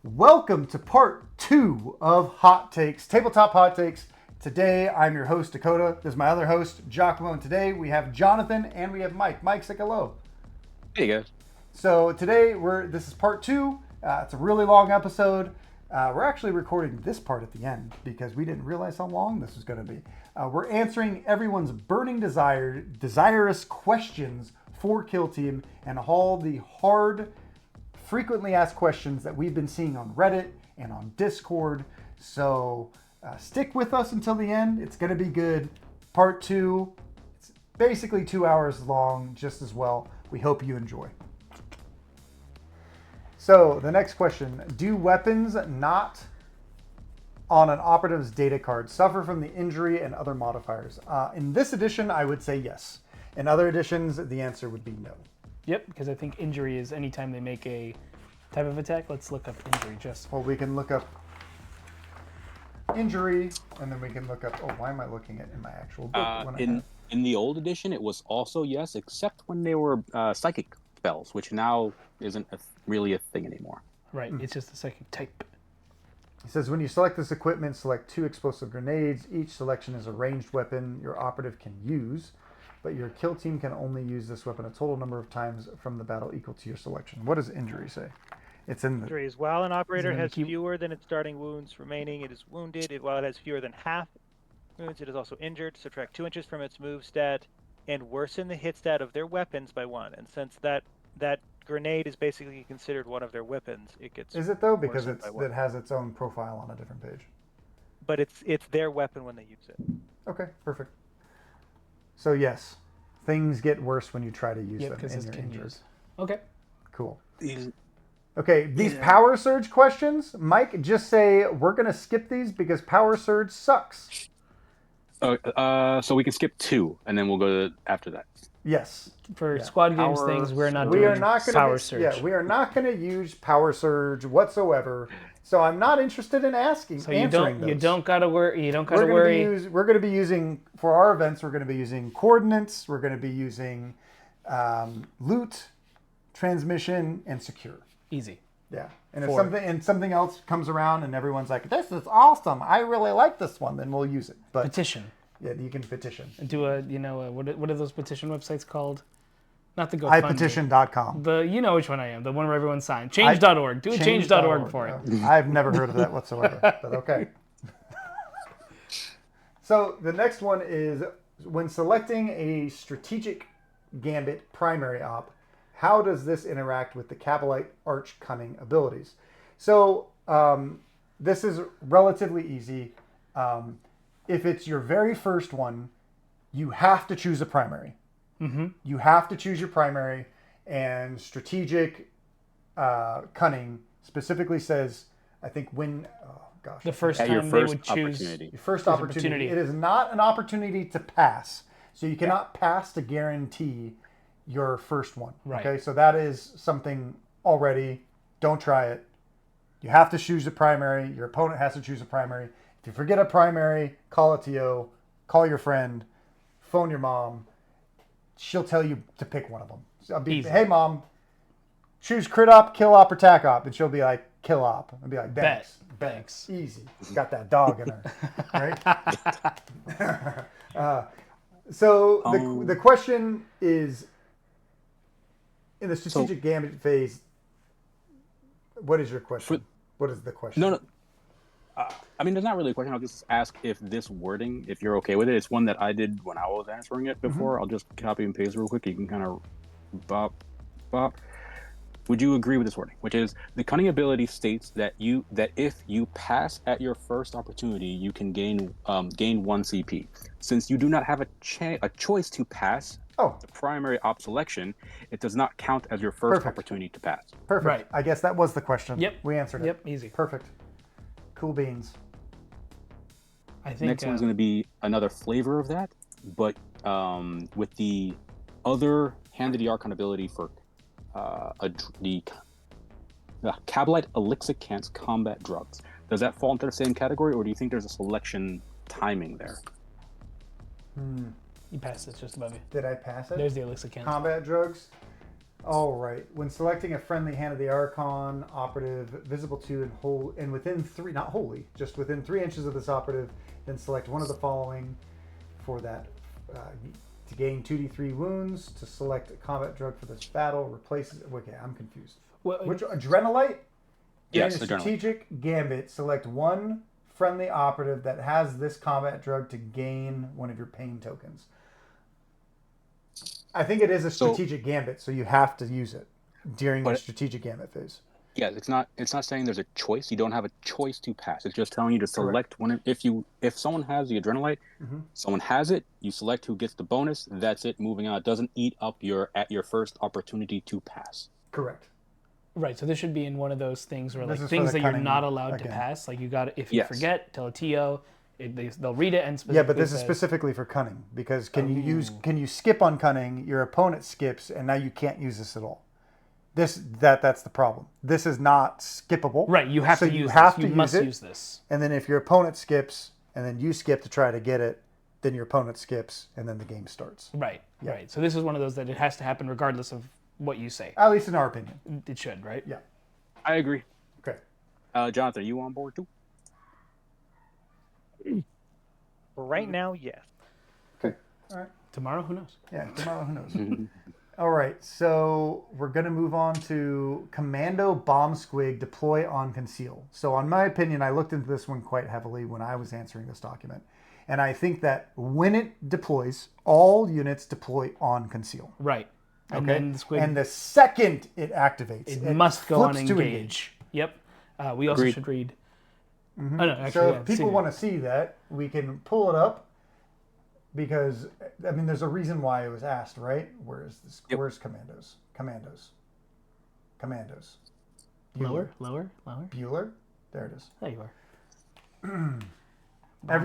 Welcome to part 2 of Hot Takes, Tabletop Hot Takes. Today, I'm your host, Dakota. This is my other host, Giacomo. And today, we have Jonathan and we have Mike. Mike, say hello. Hey, guys. So today, this is part 2. It's a really long episode. We're actually recording this part at the end because we didn't realize how long this was going to be. We're answering everyone's burning desirous questions for Kill Team and all the hard, frequently asked questions that we've been seeing on Reddit and on Discord. So stick with us until the end. It's going to be good. Part 2, it's basically 2 hours long, just as well. We hope you enjoy. So the next question, do weapons not on an operative's data card suffer from the injury and other modifiers? In this edition, I would say yes. In other editions, the answer would be no. Yep, because I think injury is anytime they make a type of attack. Let's look up injury just. Well, we can look up injury, and then we can look up, oh, why am I looking at in my actual book? In the old edition, it was also yes, except when they were psychic spells, which now isn't really a thing anymore. Right, it's just a psychic type. It says, when you select this equipment, select 2 explosive grenades. Each selection is a ranged weapon your operative can use, but your kill team can only use this weapon a total number of times from the battle equal to your selection. What does injury say? It's in the... Injury is while an operator has fewer than its starting wounds remaining, it is wounded. While it has fewer than half wounds, it is also injured. Subtract 2 inches from its move stat and worsen the hit stat of their weapons by 1. And since that grenade is basically considered one of their weapons, it gets... Is it though? Because it has its own profile on a different page. But it's their weapon when they use it. Okay, perfect. So yes, things get worse when you try to use them because in it's your injuries. Okay. Cool. Okay, these power surge questions, Mike, just say we're going to skip these because power surge sucks. So we can skip 2, and then we'll go after that. Yes. For squad games things, we're not doing power surge. Yeah, we are not going to use power surge whatsoever. So I'm not interested in answering those. You don't gotta worry. You don't gotta worry. We're going to be using, for our events, we're going to be using coordinates. We're going to be using loot, transmission, and secure. Easy. Yeah. And if something else comes around and everyone's like, this is awesome, I really like this one, then we'll use it. But petition. Yeah, you can petition. Do what are those petition websites called? Not the GoFundMe. iPetition.com. You know which one I am. The one where everyone signs. Change.org. Do a change.org for it. No. I've never heard of that whatsoever, but okay. So the next one is, when selecting a strategic gambit primary op, how does this interact with the Cabalite Arch Cunning abilities? So this is relatively easy. If it's your very first one, you have to choose a primary. Mm-hmm. You have to choose your primary, and strategic cunning specifically says, I think the first time they would choose your first opportunity. It is not an opportunity to pass, so you cannot pass to guarantee your first one. Right. Okay, so that is something already. Don't try it. You have to choose a primary. Your opponent has to choose a primary. If you forget a primary, call a TO, call your friend, phone your mom. She'll tell you to pick one of them. So I'll be, hey mom, choose crit op, kill op, or tack op, and she'll be like, kill op. I'll be like, thanks, easy. Got that dog in her, right? So the question is, in the strategic gambit phase, what is your question? What is the question? No. I mean, there's not really a question. I'll just ask if this wording, if you're okay with it. It's one that I did when I was answering it before. Mm-hmm. I'll just copy and paste real quick. You can kind of bop. Would you agree with this wording? Which is, the cunning ability states that if you pass at your first opportunity, you can gain 1 CP. Since you do not have a choice to pass the primary op selection, it does not count as your first opportunity to pass. Perfect. Right. I guess that was the question. Yep. We answered it. Yep. Easy. Perfect. Cool beans. I think next one's going to be another flavor of that, but with the other Hand of the Archon ability for the Cabalite Elixicant's combat drugs. Does that fall into the same category, or do you think there's a selection timing there? You passed it just above you. Did I pass it? There's the Elixicant. Combat drugs. All right. When selecting a friendly Hand of the Archon operative visible to and within 3, not wholly, just within 3 inches of this operative, then select one of the following for that. To gain 2d3 wounds, to select a combat drug for this battle, replaces. Okay, I'm confused. Which adrenalite? Yes, During a adrenaline. strategic gambit, select one friendly operative that has this combat drug to gain one of your pain tokens. I think it is a strategic gambit, so you have to use it during the strategic gambit phase. Yeah, it's not saying there's a choice. You don't have a choice to pass. It's just telling you to select one. If someone has the adrenalite, someone has it, you select who gets the bonus. That's it. Moving on. It doesn't eat up at your first opportunity to pass. Correct. Right, so this should be in one of those things where This like is things for the that you're cunning not allowed to again. pass. Like you got if you forget, tell a TO. They'll read it and specifically Yeah, but this is says- specifically for cunning because can you skip on cunning? Your opponent skips, and now you can't use this at all. That's the problem. This is not skippable. Right, you have to you use have this. to You must use it. use this. And then if your opponent skips, and then you skip to try to get it, then your opponent skips, and then the game starts. Right, right. So this is one of those that it has to happen regardless of what you say. At least in our opinion. It should, right? Yeah. I agree. Okay. Jonathan, are you on board too? Right now, yes. Okay. All right. Tomorrow, who knows? Yeah, tomorrow, who knows? All right, so we're going to move on to Commando Bomb Squig Deploy on Conceal. So in my opinion, I looked into this one quite heavily when I was answering this document. And I think that when it deploys, all units deploy on Conceal. Right. And Okay? then the squig, And the second it activates, it must go on flips to engage. Yep. We also Agreed. should read. Oh, no, actually, So yeah, if people see. want to see that, we can pull it up because, I mean, there's a reason why it was asked, right? Where's this? Yep. Where's Commandos? Commandos. Lower. Bueller? There it is. There you are.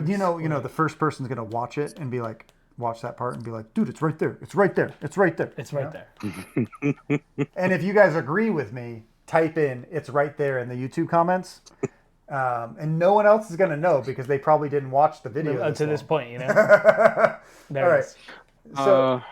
You know, the first person's going to watch it and be like, watch that part and be like, dude, it's right there. It's right there. It's right there. It's You right know? there. And if you guys agree with me, type in "it's right there" in the YouTube comments. And no one else is going to know because they probably didn't watch the video To this long. point, you know? There All it right. is. So,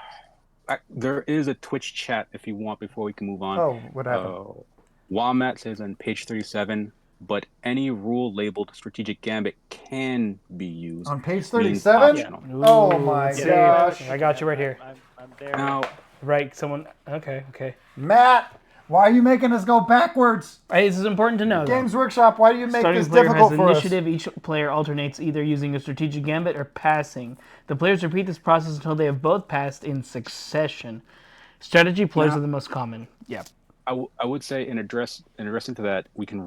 There is a Twitch chat if you want before we can move on. oh, what happened? Wamat says on page 37, but any rule labeled strategic gambit can be used. On page means 37? optional. Oh my let's see. gosh. I got you right here. I'm there. Now, Right, someone. Okay. Matt, why are you making us go backwards? Hey, this is important to know. though. Games Workshop, why do you make Starting this player difficult has for us? initiative. Each player alternates either using a strategic gambit or passing. The players repeat this process until they have both passed in succession. Strategy ploys are the most common. Yeah. I would say in addressing to that, we can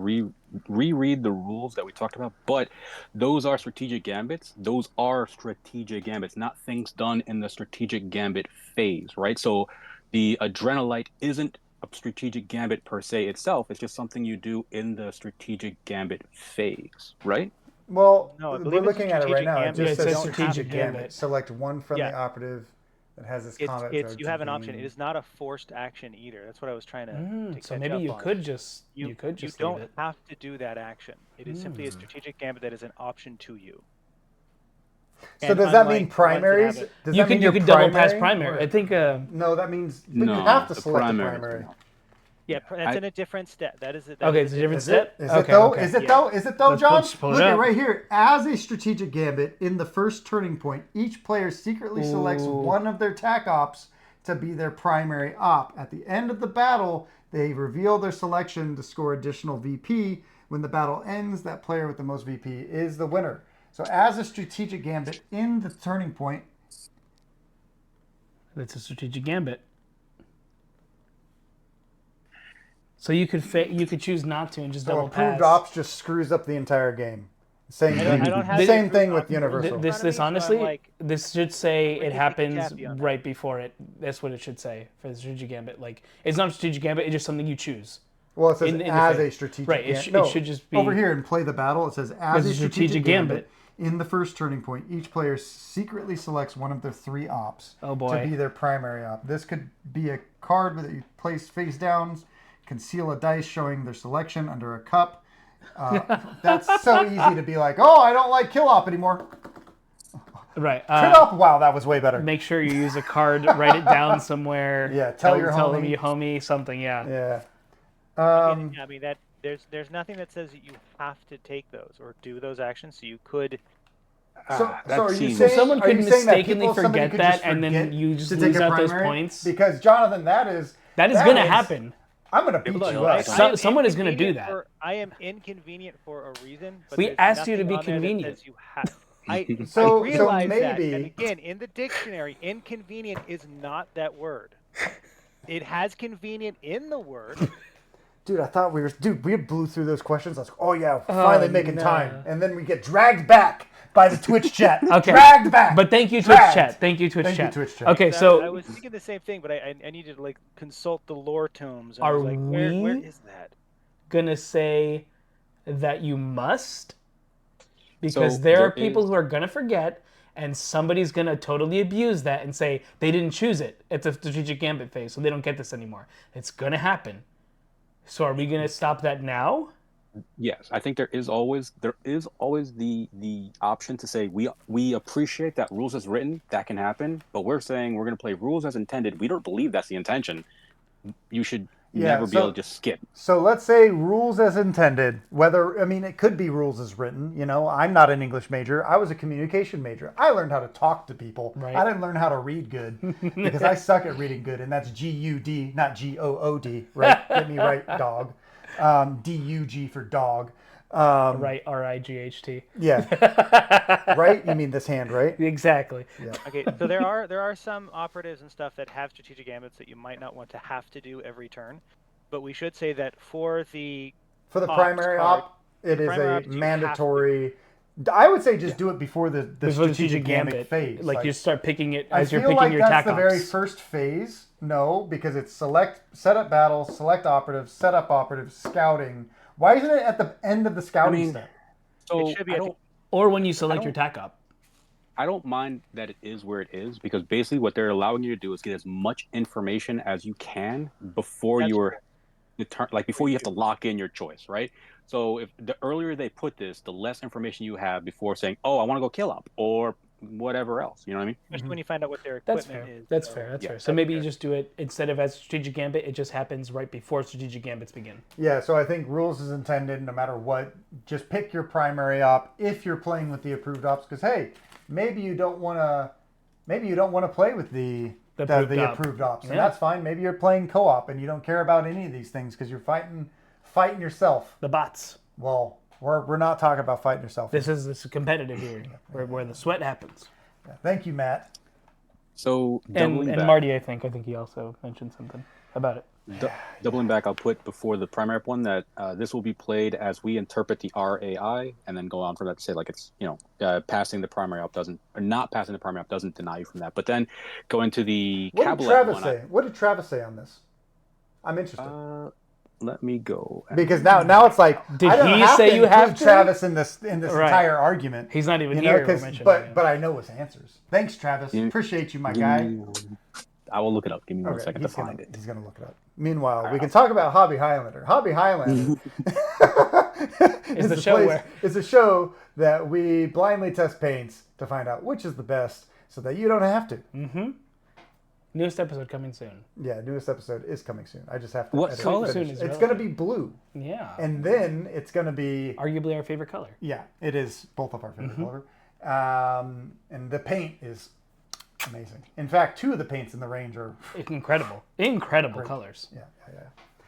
reread the rules that we talked about, but those are strategic gambits. Those are strategic gambits, not things done in the strategic gambit phase, right? So the adrenalite isn't a strategic gambit per se itself. It's just something you do in the strategic gambit phase, right? Well, No, I we're believe it's looking at it right strategic now. It gambit. just Yeah, it says says strategic strategic gambit. gambit. Select one friendly Yeah. operative that has this combat drug You to have an option. gain- It is not a forced action either. That's what I was trying to So catch maybe up you on. could just You leave don't it. have to do that action. It is simply a strategic gambit that is an option to you. So And does that unlike mean the ones that primaries? have it- Does You that mean could your double pass or- primary. I think. No, that means but No, you have to the select primary. a primary. Yeah, that's in a different step. That is it. Okay, it's a different Is step. it? Is okay, it though? okay. Is it Yeah. though? Is it though, Let's John? pull it Look at up. right here. As a strategic gambit, in the first turning point, each player secretly selects one of their tac ops to be their primary op. At the end of the battle, they reveal their selection to score additional VP. When the battle ends, that player with the most VP is the winner. So as a strategic gambit in the turning point, That's a strategic gambit. So you could choose not to and just so double approved pass. ops just screws up the entire game. Same I thing. don't have Same the thing approved with ops Universal. This so I'm honestly, like, this should say where it do you think happens it's happy on that? right before it. That's what it should say for the strategic gambit. Like it's not a strategic gambit; it's just something you choose. Well, it says in the as phase. a strategic Right, gambit. it should just be- over here in Play the Battle. It says as As a strategic gambit. gambit. In the first turning point, each player secretly selects one of their three ops Oh, boy. to be their primary op. This could be a card that you place face down, conceal a dice showing their selection under a cup. That's so easy to be like, oh, I don't like kill op anymore. Right. Crit up. Wow, that was way better. Make sure you use a card. Write it down somewhere. Yeah, tell your them homie. you homie something. Yeah. Yeah. I mean that there's nothing that says that you have to take those or do those actions. So you could. So are you seems- saying Someone are could you saying that mistakenly somebody forget could that, just and then forget you just to lose take a out those primary? points? Because Jonathan, that is going to happen. I'm going to beat Look, you I- up. Someone is going to do that. I am inconvenient for a reason. But We there's asked you to nothing be on there that convenient. says you have. I So realize maybe that, and again, in the dictionary, inconvenient is not that word. It has convenient in the word. Dude, I thought we blew through those questions. I was like, oh yeah, finally making no. time. And then we get dragged back by the Twitch chat. Okay. Dragged back. But thank you, Twitch Dragged. chat. Thank you, Twitch Thank you, chat. Twitch chat. Okay, I so was thinking the same thing, but I needed to like consult the lore tomes. And I Are was like, where we- is that? gonna say that you must, because So there are there people is- who are gonna forget, and somebody's gonna totally abuse that and say they didn't choose it. It's a strategic gambit phase, so they don't get this anymore. It's gonna happen. So are we gonna stop that now? Yes, I think there is always the option to say we appreciate that rules as written that can happen, but we're saying we're going to play rules as intended. We don't believe that's the intention. You should never be able to just skip. So let's say rules as intended. It could be rules as written. You know, I'm not an English major. I was a communication major. I learned how to talk to people. Right. I didn't learn how to read good because I suck at reading good, and that's G-U-D, not G-O-O-D. Right? Get me right, dog. D-U-G for dog. Right, R-I-G-H-T. Yeah. Right? You mean this hand, right? Exactly. Yeah. Okay, so there are some operatives and stuff that have strategic gambits that you might not want to have to do every turn, but we should say that for the primary card, op, it is primary a ops, you mandatory. I would say just do it before the strategic gambit phase. Like you start picking it I as you're feel picking like your that's tac the ops. very first phase. No, because it's set up battle, select operative, set up operative, scouting. Why isn't it at the end of the scouting step? So It should be I at the- don't Or when you select your tac op. I don't mind that it is where it is, because basically what they're allowing you to do is get as much information as you can before That's you're before you have to lock in your choice, right? So if the earlier they put this, the less information you have before saying, "Oh, I want to go kill up," or whatever else. You know what I mean? especially when you find out what their That's equipment fair. is. That's so- fair. That's yeah, fair. So that's maybe you fair. just do it instead of as strategic gambit. It just happens right before strategic gambits begin. Yeah, so I think rules is intended no matter what. Just pick your primary op if you're playing with the approved ops, because hey, maybe you don't want to play with the approved ops, and Yeah. that's fine. Maybe you're playing co-op and you don't care about any of these things because you're fighting yourself. The bots. Well, we're not talking about fighting yourself. This is competitive here, where the sweat happens. Thank you, Matt. So And doubling back, Marty, I think he also mentioned something about it. doubling back, I'll put before the primary one that this will be played as we interpret the RAI, and then go on from that to say like it's passing the primary up doesn't, or not passing the primary up doesn't deny you from that. But then go into the What did Cabalet Travis one. say? What did Travis say on this? I'm interested. Let me go. Because now it's like, Did I don't he have say to you have include to? Travis in this Right. entire argument. He's not even You know, here. 'cause- We're mentioning but it. but I know his answers. Thanks, Travis. Appreciate you, my guy. I will look it up. Give me one Okay, second to he's gonna, find it. He's gonna look it up. Meanwhile, we can talk about Hobby Highlander. Hobby Highlander is the show where- it's a show that we blindly test paints to find out which is the best, so that you don't have to. Newest episode coming soon. Yeah, newest episode is coming soon. I just have to. What edit color? it. Soon is It's relative. gonna be blue, Yeah. and then it's gonna be Arguably our favorite color. yeah, it is both of our favorite color. And the paint is amazing. In fact, two of the paints in the range are Incredible colors. yeah.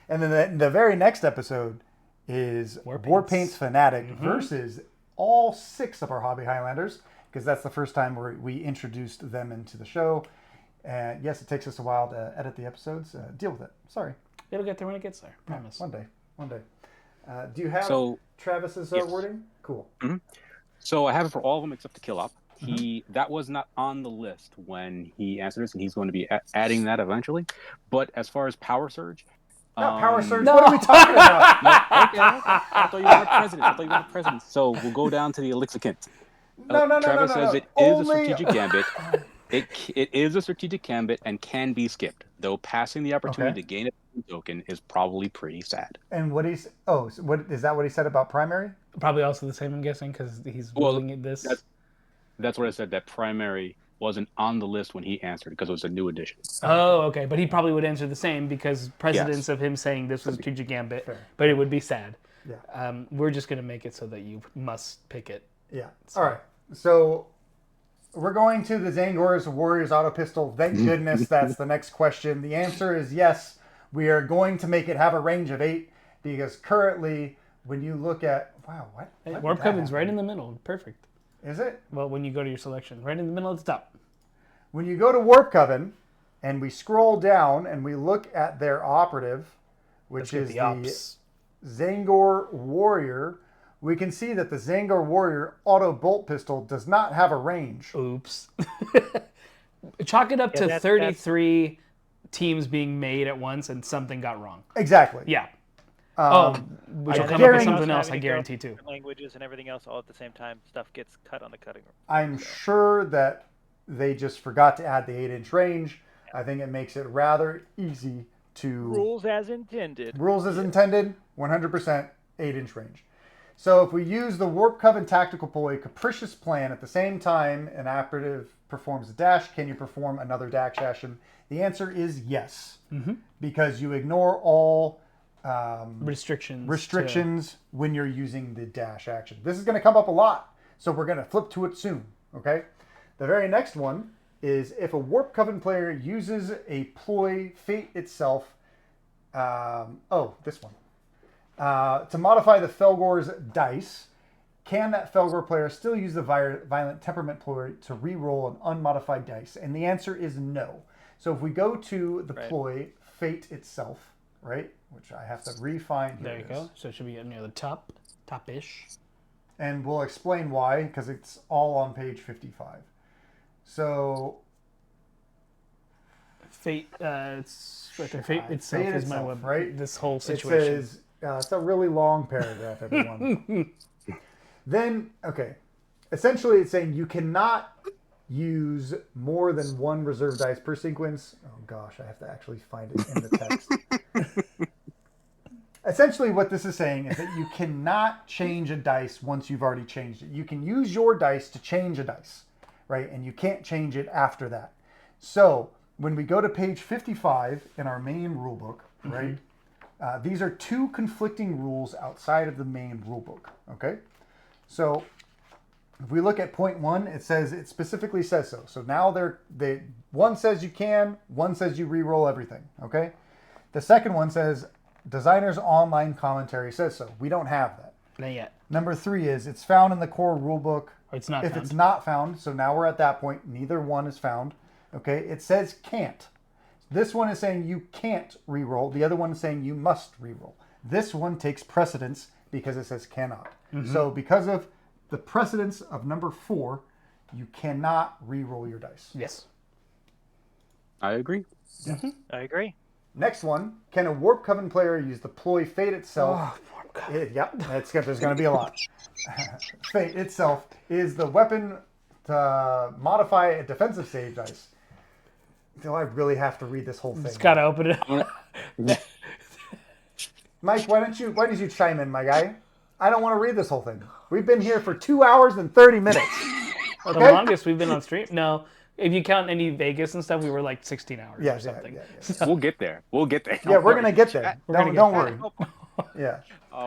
And then the very next episode is War Paints Fanatic versus all 6 of our Hobby Highlanders, because that's the first time we introduced them into the show. And yes, it takes us a while to edit the episodes. Deal with it. Sorry. It'll get there when it gets there. Promise. One day. Do you have So- Travis's Yes. wording? Cool. So I have it for all of them except the kill op. That was not on the list when he answered this, and he's going to be adding that eventually. But as far as power surge, Not Power Surge. What are we talking about? okay. I thought you were the president. So we'll go down to the Elixicant. No. Travis says it is Only- a strategic gambit. It is a strategic gambit and can be skipped, though passing the opportunity to gain a token is probably pretty sad. And what is that what he said about primary? Probably also the same, I'm guessing, because he's Well, ruling this. that's- That's what I said. That primary wasn't on the list when he answered because it was a new addition. Oh, okay. But he probably would answer the same because precedence Yes. of him saying this was strategic gambit, Fair. but it would be sad. Yeah. We're just going to make it so that you must pick it. Yeah. All right. So we're going to the Zangor's Warriors Auto Pistol. Thank goodness that's the next question. The answer is yes. We are going to make it have a range of 8 because currently, when you look at what Warp Coven's right in the middle. Perfect. Is it? Well, when you go to your selection, right in the middle at the top. When you go to Warp Coven and we scroll down and we look at their operative, which is the ops. Zangor Warrior, we can see that the Zangor Warrior Auto Bolt Pistol does not have a range. Oops. Chalk it up to that's- 33 teams being made at once and something got wrong. Exactly. Yeah. Which I will come up with guarantee- something else, I Having to go guarantee, too. different languages and everything else all at the same time. Stuff gets cut on the cutting room. I'm sure that they just forgot to add the 8-inch range. I think it makes it rather easy to... Rules as intended. Rules as intended, 100% 8-inch range. So if we use the Warp Coven Tactical Ploy Capricious Plan at the same time an operative performs a dash, can you perform another dash action? The answer is yes. Because you ignore all restrictions when you're using the dash action. This is going to come up a lot, so we're going to flip to it soon, okay? The very next one is if a Warp Coven player uses a ploy Fate itself, this one, to modify the Felgor's dice, can that Felgor player still use the Violent Temperament ploy to re-roll an unmodified dice? And the answer is no. So if we go to the ploy Fate itself, right, which I have to refine here. There you go. So it should be near the top-ish. And we'll explain why, because it's all on page 55. So Fate, it's right there. Fate itself Fate is my itself, web. right? This whole situation. It says, it's a really long paragraph, everyone. Then, okay, essentially it's saying you cannot use more than one reserve dice per sequence. Oh gosh, I have to actually find it in the text. Essentially what this is saying is that you cannot change a dice once you've already changed it. You can use your dice to change a dice, right? And you can't change it after that. So when we go to page 55 in our main rulebook, right? These are two conflicting rules outside of the main rulebook, okay? So if we look at point 1, it specifically says so. So now one says you can, one says you re-roll everything, okay? The second one says Designer's Online Commentary says so. We don't have that. Not yet. Number 3 is it's found in the core rulebook. It's not If found. it's not found, so now we're at that point, neither one is found, okay? It says can't. This one is saying you can't re-roll. The other one is saying you must re-roll. This one takes precedence because it says cannot. So because of the precedence of number 4, you cannot re-roll your dice. Yes. I agree. I agree. Next one, can a Warp Coven player use the ploy Fate itself? Oh, Warp Coven. Yep, there's going to be a lot. Fate itself is the weapon to modify a defensive save dice. Do I really have to read this whole thing? Just gotta open it up. Mike, why don't you chime in, my guy? I don't want to read this whole thing. We've been here for 2 hours and 30 minutes. The Okay? longest we've been on stream. No, if you count any Vegas and stuff, we were like 16 hours or something. Yeah. We'll get there. We'll get there. Yeah, we're going to get there. gonna Don't get worry. Yeah.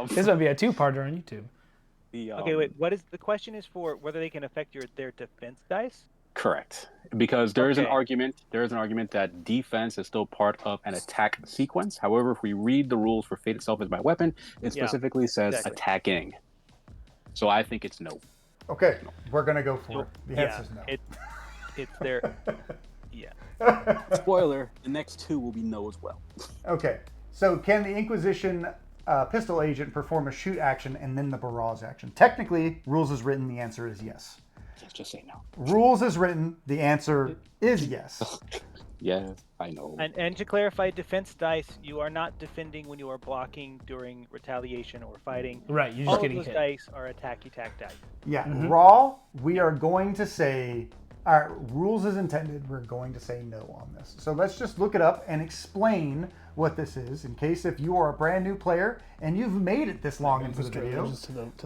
This might be a 2-parter on YouTube. Okay, wait. What is the question? Is for whether they can affect their defense dice? Correct, because there is an Okay. argument. There is an argument that defense is still part of an attack sequence. However, if we read the rules for Fate itself as my weapon, it specifically says exactly. attacking. So I think it's no. Okay, we're going to go for it. The Yeah, answer is no. it's their. Yeah. Spoiler: the next 2 will be no as well. Okay, so can the Inquisition pistol agent perform a shoot action and then the barrage action? Technically, rules is written, the answer is yes. Just say no. Rules is written, the answer is yes. Yeah, I know. And to clarify, defense dice, you are not defending when you are blocking during retaliation or fighting. Right, you're All just of getting those hit. dice are attack dice. Yeah, raw, we are going to say All right, rules as intended. We're going to say no on this. So let's just look it up and explain what this is, in case if you are a brand new player and you've made it this long into the video,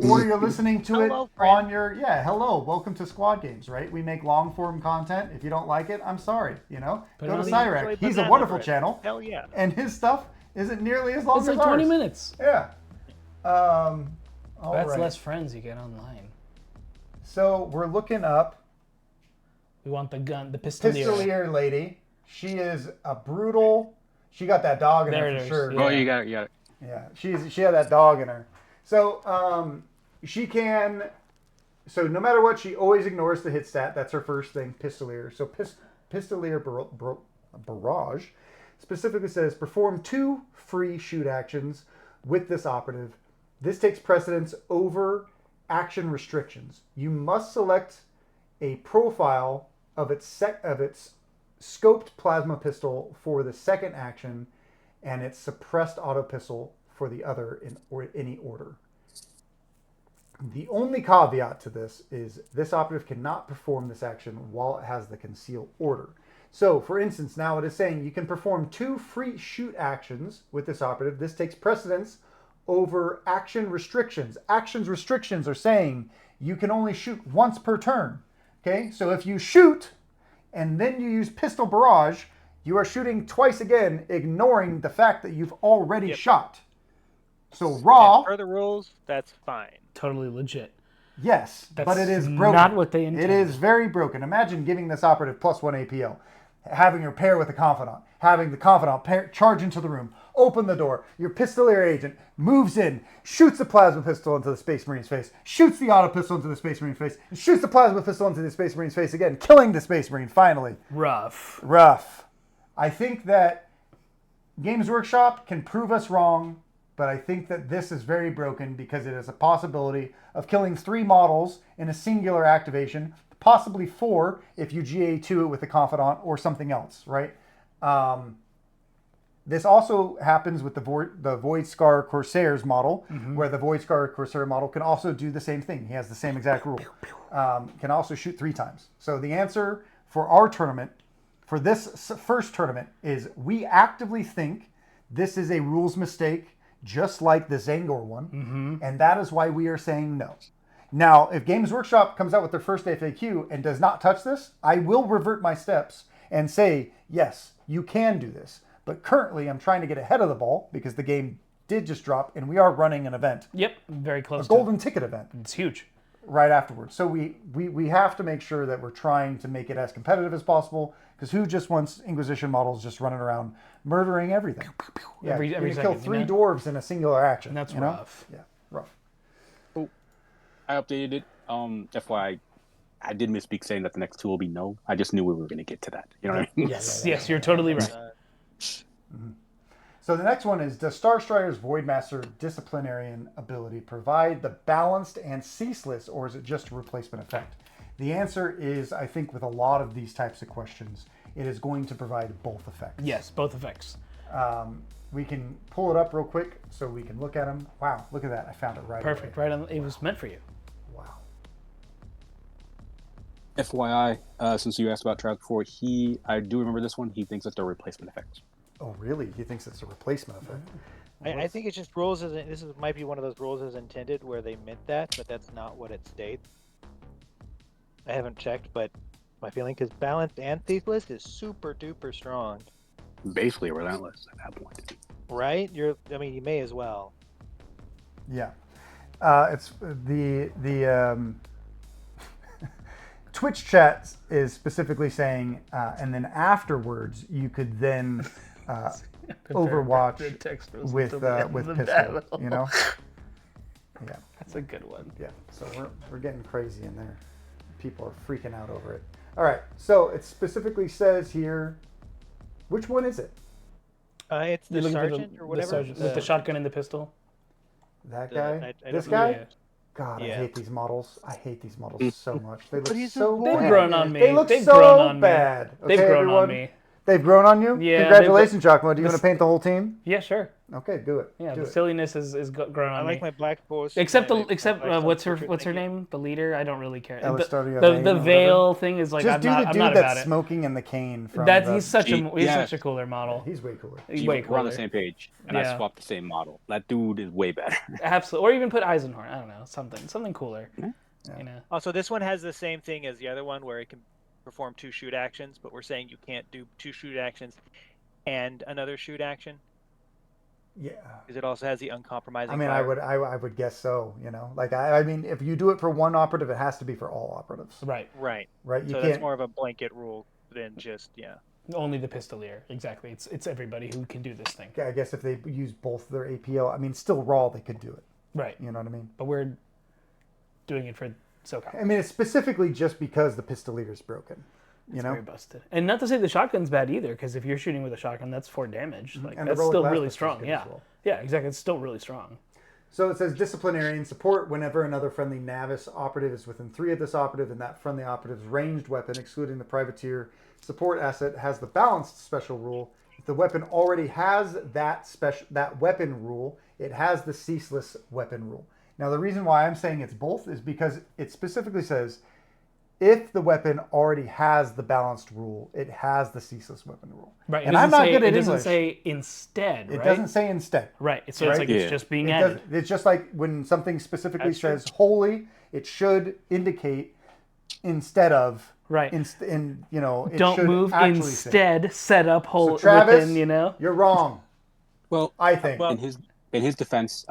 or you're listening to it Hello, friend. on your hello, welcome to Squad Games, right? We make long form content. If you don't like it, I'm sorry. Go to on Cyrac. Enjoy He's a banana wonderful bread. channel, Hell yeah. and his stuff isn't nearly as long It's as like 20 ours. minutes. Yeah. All That's right. less friends you get online. So we're looking up We want the gun, the pistolier. Pistolier lady. She is a brutal. She got that dog in There her it for is, sure. yeah. Oh, you got it. Yeah, she had that dog in her. So she can. So no matter what, she always ignores the hit stat. That's her first thing. Pistolier. So Pistolier barrage specifically says perform 2 free shoot actions with this operative. This takes precedence over action restrictions. You must select a profile of its scoped plasma pistol for the second action, and its suppressed auto pistol for the other in any order. The only caveat to this is this operative cannot perform this action while it has the conceal order. So, for instance, now it is saying you can perform 2 free shoot actions with this operative. This takes precedence over action restrictions. Actions restrictions are saying you can only shoot once per turn. Okay, so if you shoot and then you use pistol barrage, you are shooting twice again, ignoring the fact that you've already shot. So raw, And per the rules, that's fine. Totally legit. yes, That's but it is broken. not what they It intended. is very broken. Imagine giving this operative +1 APO, having her pair with a confidant, having the confidant charge into the room, open the door. Your pistolier agent moves in, shoots the plasma pistol into the Space Marine's face, shoots the auto pistol into the Space Marine's face, and shoots the plasma pistol into the Space Marine's face again, killing the Space Marine finally. Rough. I think that Games Workshop can prove us wrong, but I think that this is very broken because it is a possibility of killing 3 models in a singular activation, possibly 4 if you GA2 it with a confidant or something else, right? This also happens with the Void Scar Corsairs model, where the Void Scar Corsair model can also do the same thing. He has the same exact rule. Can also shoot 3 times. So the answer for our tournament, for this first tournament, is we actively think this is a rules mistake, just like the Zangor one, and that is why we are saying no. Now, if Games Workshop comes out with their first FAQ and does not touch this, I will revert my steps and say, yes, you can do this. But currently, I'm trying to get ahead of the ball because the game did just drop, and we are running an event, Yep, very close a golden ticket event, It's huge. right afterwards. So we have to make sure that we're trying to make it as competitive as possible, because who just wants Inquisition models just running around murdering everything? Yeah, Every you kill second, 3 you know? dwarves in a singular action. And that's you know? rough. Yeah, rough. I updated it. FYI, I did misspeak saying that the next 2 will be no. I just knew we were going to get to that. You know what I mean? Yes, you're totally right. So the next one is, does Starstrider's Voidmaster Disciplinary ability provide the balanced and ceaseless, or is it just a replacement effect? The answer is, I think with a lot of these types of questions, it is going to provide both effects. Yes, both effects. We can pull it up real quick so we can look at them. Wow, look at that. I found it right Perfect. away. Right on. It was meant for you. Wow. FYI, since you asked about Track 4, I do remember this one. He thinks that they're replacement effects. Oh, really? He thinks it's a replacement effect? I think it's just rules might be one of those rules as intended where they meant that, but that's not what it states. I haven't checked, but my feeling is balanced and ceaseless is super duper strong. Basically relentless at that point. Right? You may as well. Yeah. It's the Twitch chat is specifically saying, and then afterwards you could then Overwatch with pistol. You know. Yeah. That's a good one. Yeah. So we're getting crazy in there. People are freaking out over it. All right. So it specifically says here, which one is it? It's the You're looking for sergeant or whatever. sergeant with the shotgun and the pistol. That guy? I This don't- guy? Yeah. God, I Yeah. hate these models. I hate these models so much. They look he's so a bad. They've grown on me. They look They've so grown on me. bad. They've Okay, grown everyone? on me. They've grown on you? Yeah, Congratulations, Giacomo. Do you want to paint the whole team? Yeah, sure. Okay, do it. Yeah, do the it. silliness is grown on I me. like my black boss. Except my black what's her portrait, what's her thank you. name? The leader? I don't really care. Alistair The Vane or veil whatever. thing is like Just I'm do not the I'm dude not about that's it. smoking in the cane from He's such a cooler model. He's way cooler. Way We're on the cooler. same page, and I swapped the same model. That dude is way better. Absolutely. Or even put Eisenhorn. I don't know, something cooler. Yeah. You know. Also, this one has the same thing as the other one, where it can perform 2 shoot actions, but we're saying you can't do 2 shoot actions and another shoot action. Yeah. Because it also has the uncompromising. I mean, fire. I would guess so. You know, like I mean, if you do it for one operative, it has to be for all operatives. Right. Right. Right. You so can't. that's more of a blanket rule than just Only the pistolier. Exactly. It's everybody who can do this thing. I guess if they use both their APL, I mean, still raw, they could do it. Right. You know what I mean? But we're doing it for SoCal. I mean, it's specifically just because the pistolier is broken. You know, Very busted. And not to say the shotgun's bad either, because if you're shooting with a shotgun, that's 4 damage. Like And that's the still relic really blast strong. is good Yeah. as well. Yeah, exactly. It's still really strong. So it says disciplinary and support whenever another friendly Navis operative is within 3 of this operative and that friendly operative's ranged weapon, excluding the privateer support asset, has the balanced special rule. If the weapon already has that weapon rule, it has the ceaseless weapon rule. Now the reason why I'm saying it's both is because it specifically says if the weapon already has the balanced rule, it has the ceaseless weapon rule. Right. And I'm not good at It English. doesn't say instead, right? It doesn't say instead. Right. So it's Right? like Yeah. it's just being It added. it's just like when something specifically That's true. says holy, it should indicate instead of. Right. It Don't should move. actually say. Instead, set up So hole Travis, within. you're wrong. Well, I think. Well- in his defense,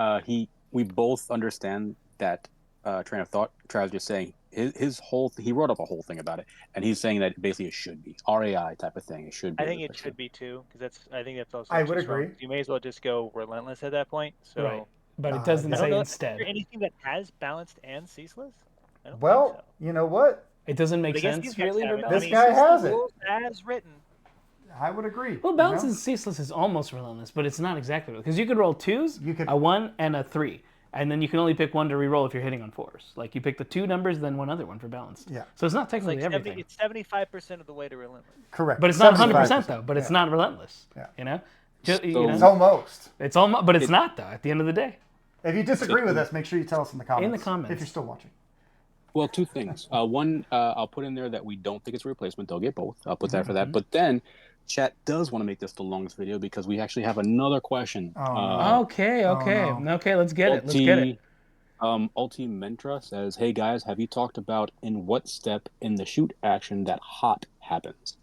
we both understand that train of thought. Travis just saying his whole he wrote up a whole thing about it, and he's saying that basically it should be RAI type of thing. It should be. I think it should be too, because I think that's also. I would too strong. agree. You may as well just go relentless at that point. So. Right. But it I doesn't don't say know, instead. Is there anything that has balanced and ceaseless? I don't Well, think so. you know what? It doesn't make But I guess sense these guys really have for it. balance. This guy it's has the it. rules as written. I would agree. Well, you balance know? and ceaseless is almost relentless, but it's not exactly because you could roll 2s, You could- a 1 and a 3, and then you can only pick 1 to reroll if you're hitting on 4s. Like you pick the 2 numbers, then one other one for balanced. Yeah. So it's not It's technically like everything. it's 75% of the way to relentless. Correct. But it's not 75%. 100% though. But it's Yeah. not relentless. Yeah. You know. Just, So- It's almost. it's almost, but it's not though. At the end of the day. If you disagree with us, make sure you tell us in the comments. In the comments. If you're still watching. Well, 2 things. One, I'll put in there that we don't think it's a replacement. They'll get both. I'll put that for that. But then, chat does want to make this the longest video because we actually have another question. Okay. no. Okay. Let's get it. Let's get it. Ulti Mentra says, "Hey guys, have you talked about in what step in the shoot action that hot happens?"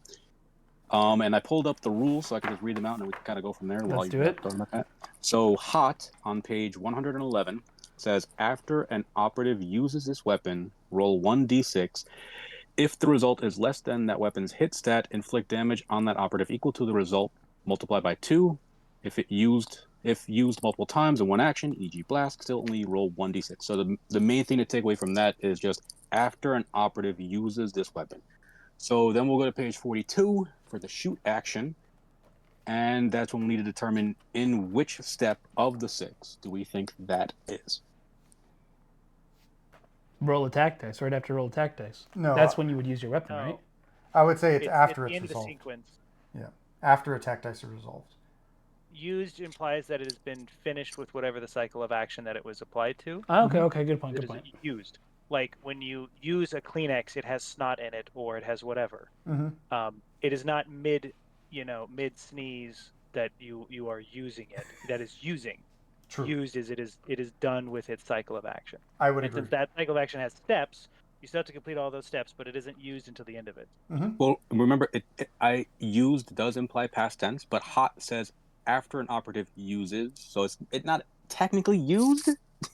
And I pulled up the rules so I can just read them out and we can kind of go from there. Let's do you're it. talking about that. So hot on page 111 says, after an operative uses this weapon, roll 1d6. If the result is less than that weapon's hit stat, inflict damage on that operative equal to the result, multiplied by 2. If used multiple times in one action, e.g. blast, still only roll 1d6. So the main thing to take away from that is just after an operative uses this weapon. So then we'll go to page 42 for the shoot action. And that's when we need to determine in which step of the 6 do we think that is. Roll attack dice right after roll attack dice. No, That's when you would use your weapon, No. right? I would say it's after at the it's end of the resolved. sequence. Yeah. After attack dice are resolved. Used implies that it has been finished with whatever the cycle of action that it was applied to. Oh, okay. Okay. Good point. It Good is point. used. Like when you use a Kleenex, it has snot in it or it has whatever. Mm-hmm. It is not mid sneeze that you are using it. That is using. True. Used is it is done with its cycle of action. I would And agree. since that cycle of action has steps, you still have to complete all those steps, but it isn't used until the end of it. Well, remember, I used does imply past tense, but hot says after an operative uses, so it's not technically used.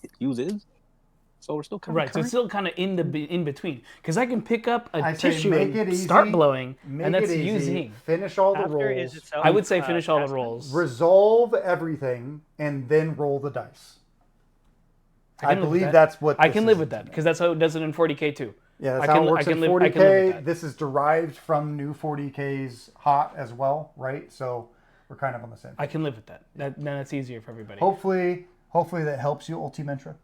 It uses, so we're still kind Right. of So it's still kind of in between because I can pick up a I say tissue make and it easy, start blowing, Make and that's it easy. using. Finish all the After is rolls. itself. I would say finish all the past tense. rolls. Resolve everything and then roll the dice. I I can live with believe that. that's what I this can is. live with that because that's how it does it in 40k too. Yeah, that's I how can- it I works can in live- 40K. I can live with that. This is derived from new 40K's hot as well, right? So we're kind of on the same. I can live with that. Then it's easier for everybody. Hopefully that helps you, Ultimentra.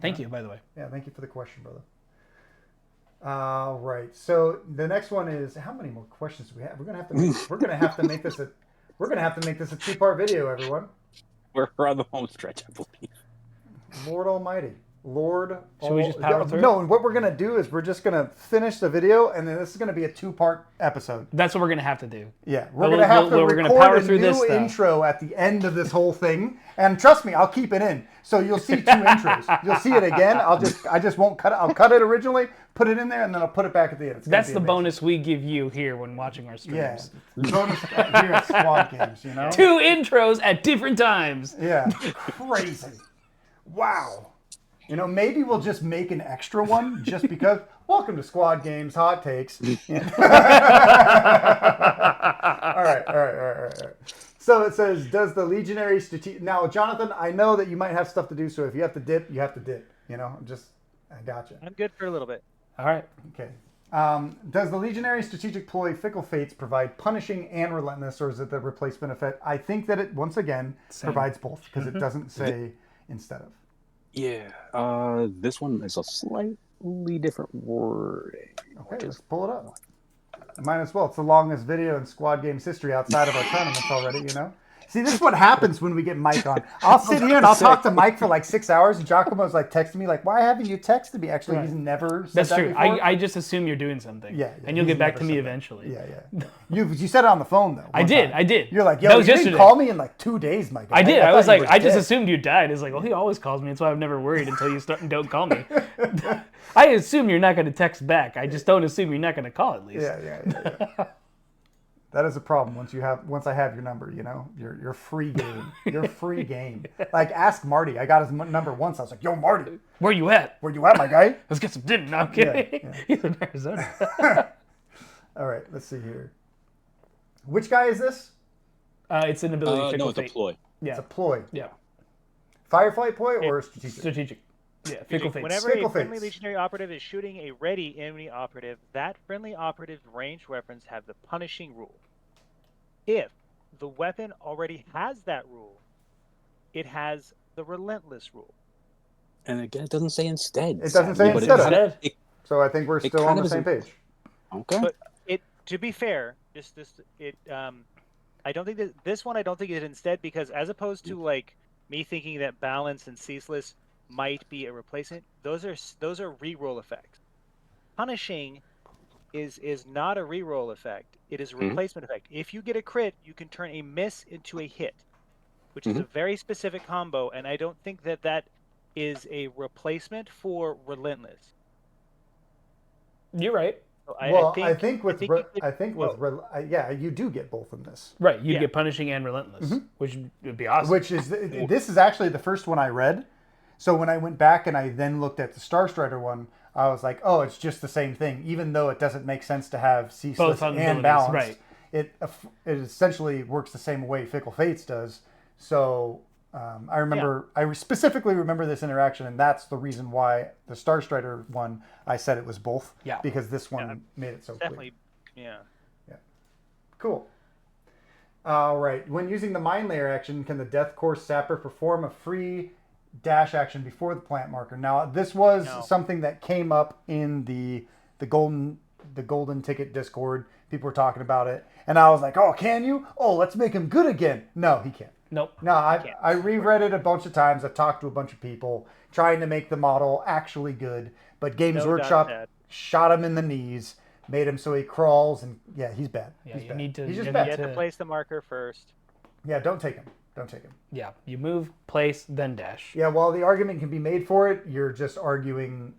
Thank you, by the way. Yeah, thank you for the question, brother. Right. So the next one is how many more questions do we have? We're gonna have to make, we're gonna have to make this a 2-part video, everyone. We're on the home stretch, I believe. Lord Almighty. Lord. Should we just power through? No, what we're gonna do is we're just gonna finish the video, and then this is gonna be a 2-part episode. That's what we're gonna have to do. Yeah, we're gonna have to record a new intro at the end of this whole thing, and trust me, I'll keep it in. So you'll see 2 intros. You'll see it again. I just won't cut it. I'll cut it originally, put it in there, and then I'll put it back at the end. That's the bonus we give you here when watching our streams. Yeah, bonus here at Squad Games. 2 intros at different times. Yeah, crazy. Wow. Maybe we'll just make an extra one just because. Welcome to Squad Games Hot Takes. Yeah. All right. So it says, does the Legionary strategic... Now, Jonathan, I know that you might have stuff to do, so if you have to dip, you have to dip. I gotcha. I'm good for a little bit. All right. Okay. Does the Legionary strategic ploy Fickle Fates provide punishing and relentless, or is it the replacement effect? I think that it, once again, provides both, because it doesn't say instead of. Yeah, this one is a slightly different wording. Okay, let's pull it up. Might as well. It's the longest video in Squad Games history outside of our tournaments already, See, this is what happens when we get Mike on. I'll sit here and I'll talk to Mike for like 6 hours, and Giacomo's like texting me like, why haven't you texted me? Actually, he's never said That's that true. before. I just assume you're doing something. Yeah, and you'll get back to me said that. eventually. Yeah. You said it on the phone, though. I did. You're like, yo, That was you didn't yesterday. call me in like 2 days, Mike. I did. I was thought you like, were I just dead. assumed you died. It's like, well, he always calls me. That's why I've never worried until you start and don't call me. I assume you're not going to text back. I just don't assume you're not going to call at least. Yeah. That is a problem once I have your number, you're free game. You're free game. Like, ask Marty. I got his number once. I was like, yo, Marty. Where you at? Where you at, my guy? Let's get some dinner. No, I'm kidding. Yeah. He's in Arizona. All right, let's see here. Which guy is this? It's an ability. No, it's a ploy. Yeah. It's a ploy. Yeah. Fireflight ploy or strategic? Strategic. Yeah, Fickle Fates. Whenever Fickle a friendly Fates. Legionary operative is shooting a ready enemy operative, that friendly operative's ranged weapons have the punishing rule. If the weapon already has that rule, it has the relentless rule. And again, it doesn't say instead. It doesn't say but instead of. Instead. So I think we're still on the same page. Okay. But to be fair, I don't think that this one. I don't think it instead, because as opposed to like me thinking that balance and ceaseless might be a replacement, those are reroll effects. Punishing is not a reroll effect. It is a replacement effect. If you get a crit, you can turn a miss into a hit, which is a very specific combo, and I don't think that is a replacement for relentless. You're right. So you do get both in this. Right, you get punishing and relentless, which would be awesome. This is actually the first one I read. So when I went back and I then looked at the starstrider one, I was like, oh, it's just the same thing. Even though it doesn't make sense to have ceaseless and balanced, right. It essentially works the same way Fickle Fates does. So I specifically remember this interaction, and that's the reason why the starstrider one, I said it was both. Yeah. Because this one made it so definitely, clear. Yeah. Cool. All right. When using the Mind Layer action, can the Death Course Sapper perform a free dash action before the plant marker? Now, this was something that came up in the golden ticket Discord. People were talking about it, and I was like, "Oh, can you? Oh, let's make him good again." No, he can't. Nope. No, I reread it a bunch of times. I've talked to a bunch of people trying to make the model actually good, but Games Workshop shot him in the knees, made him so he crawls, and he's bad. Yeah, he's bad. need to. He's just You bad. have to place the marker first. Yeah, don't take him. Yeah, you move, place, then dash. Yeah, while the argument can be made for it, you're just arguing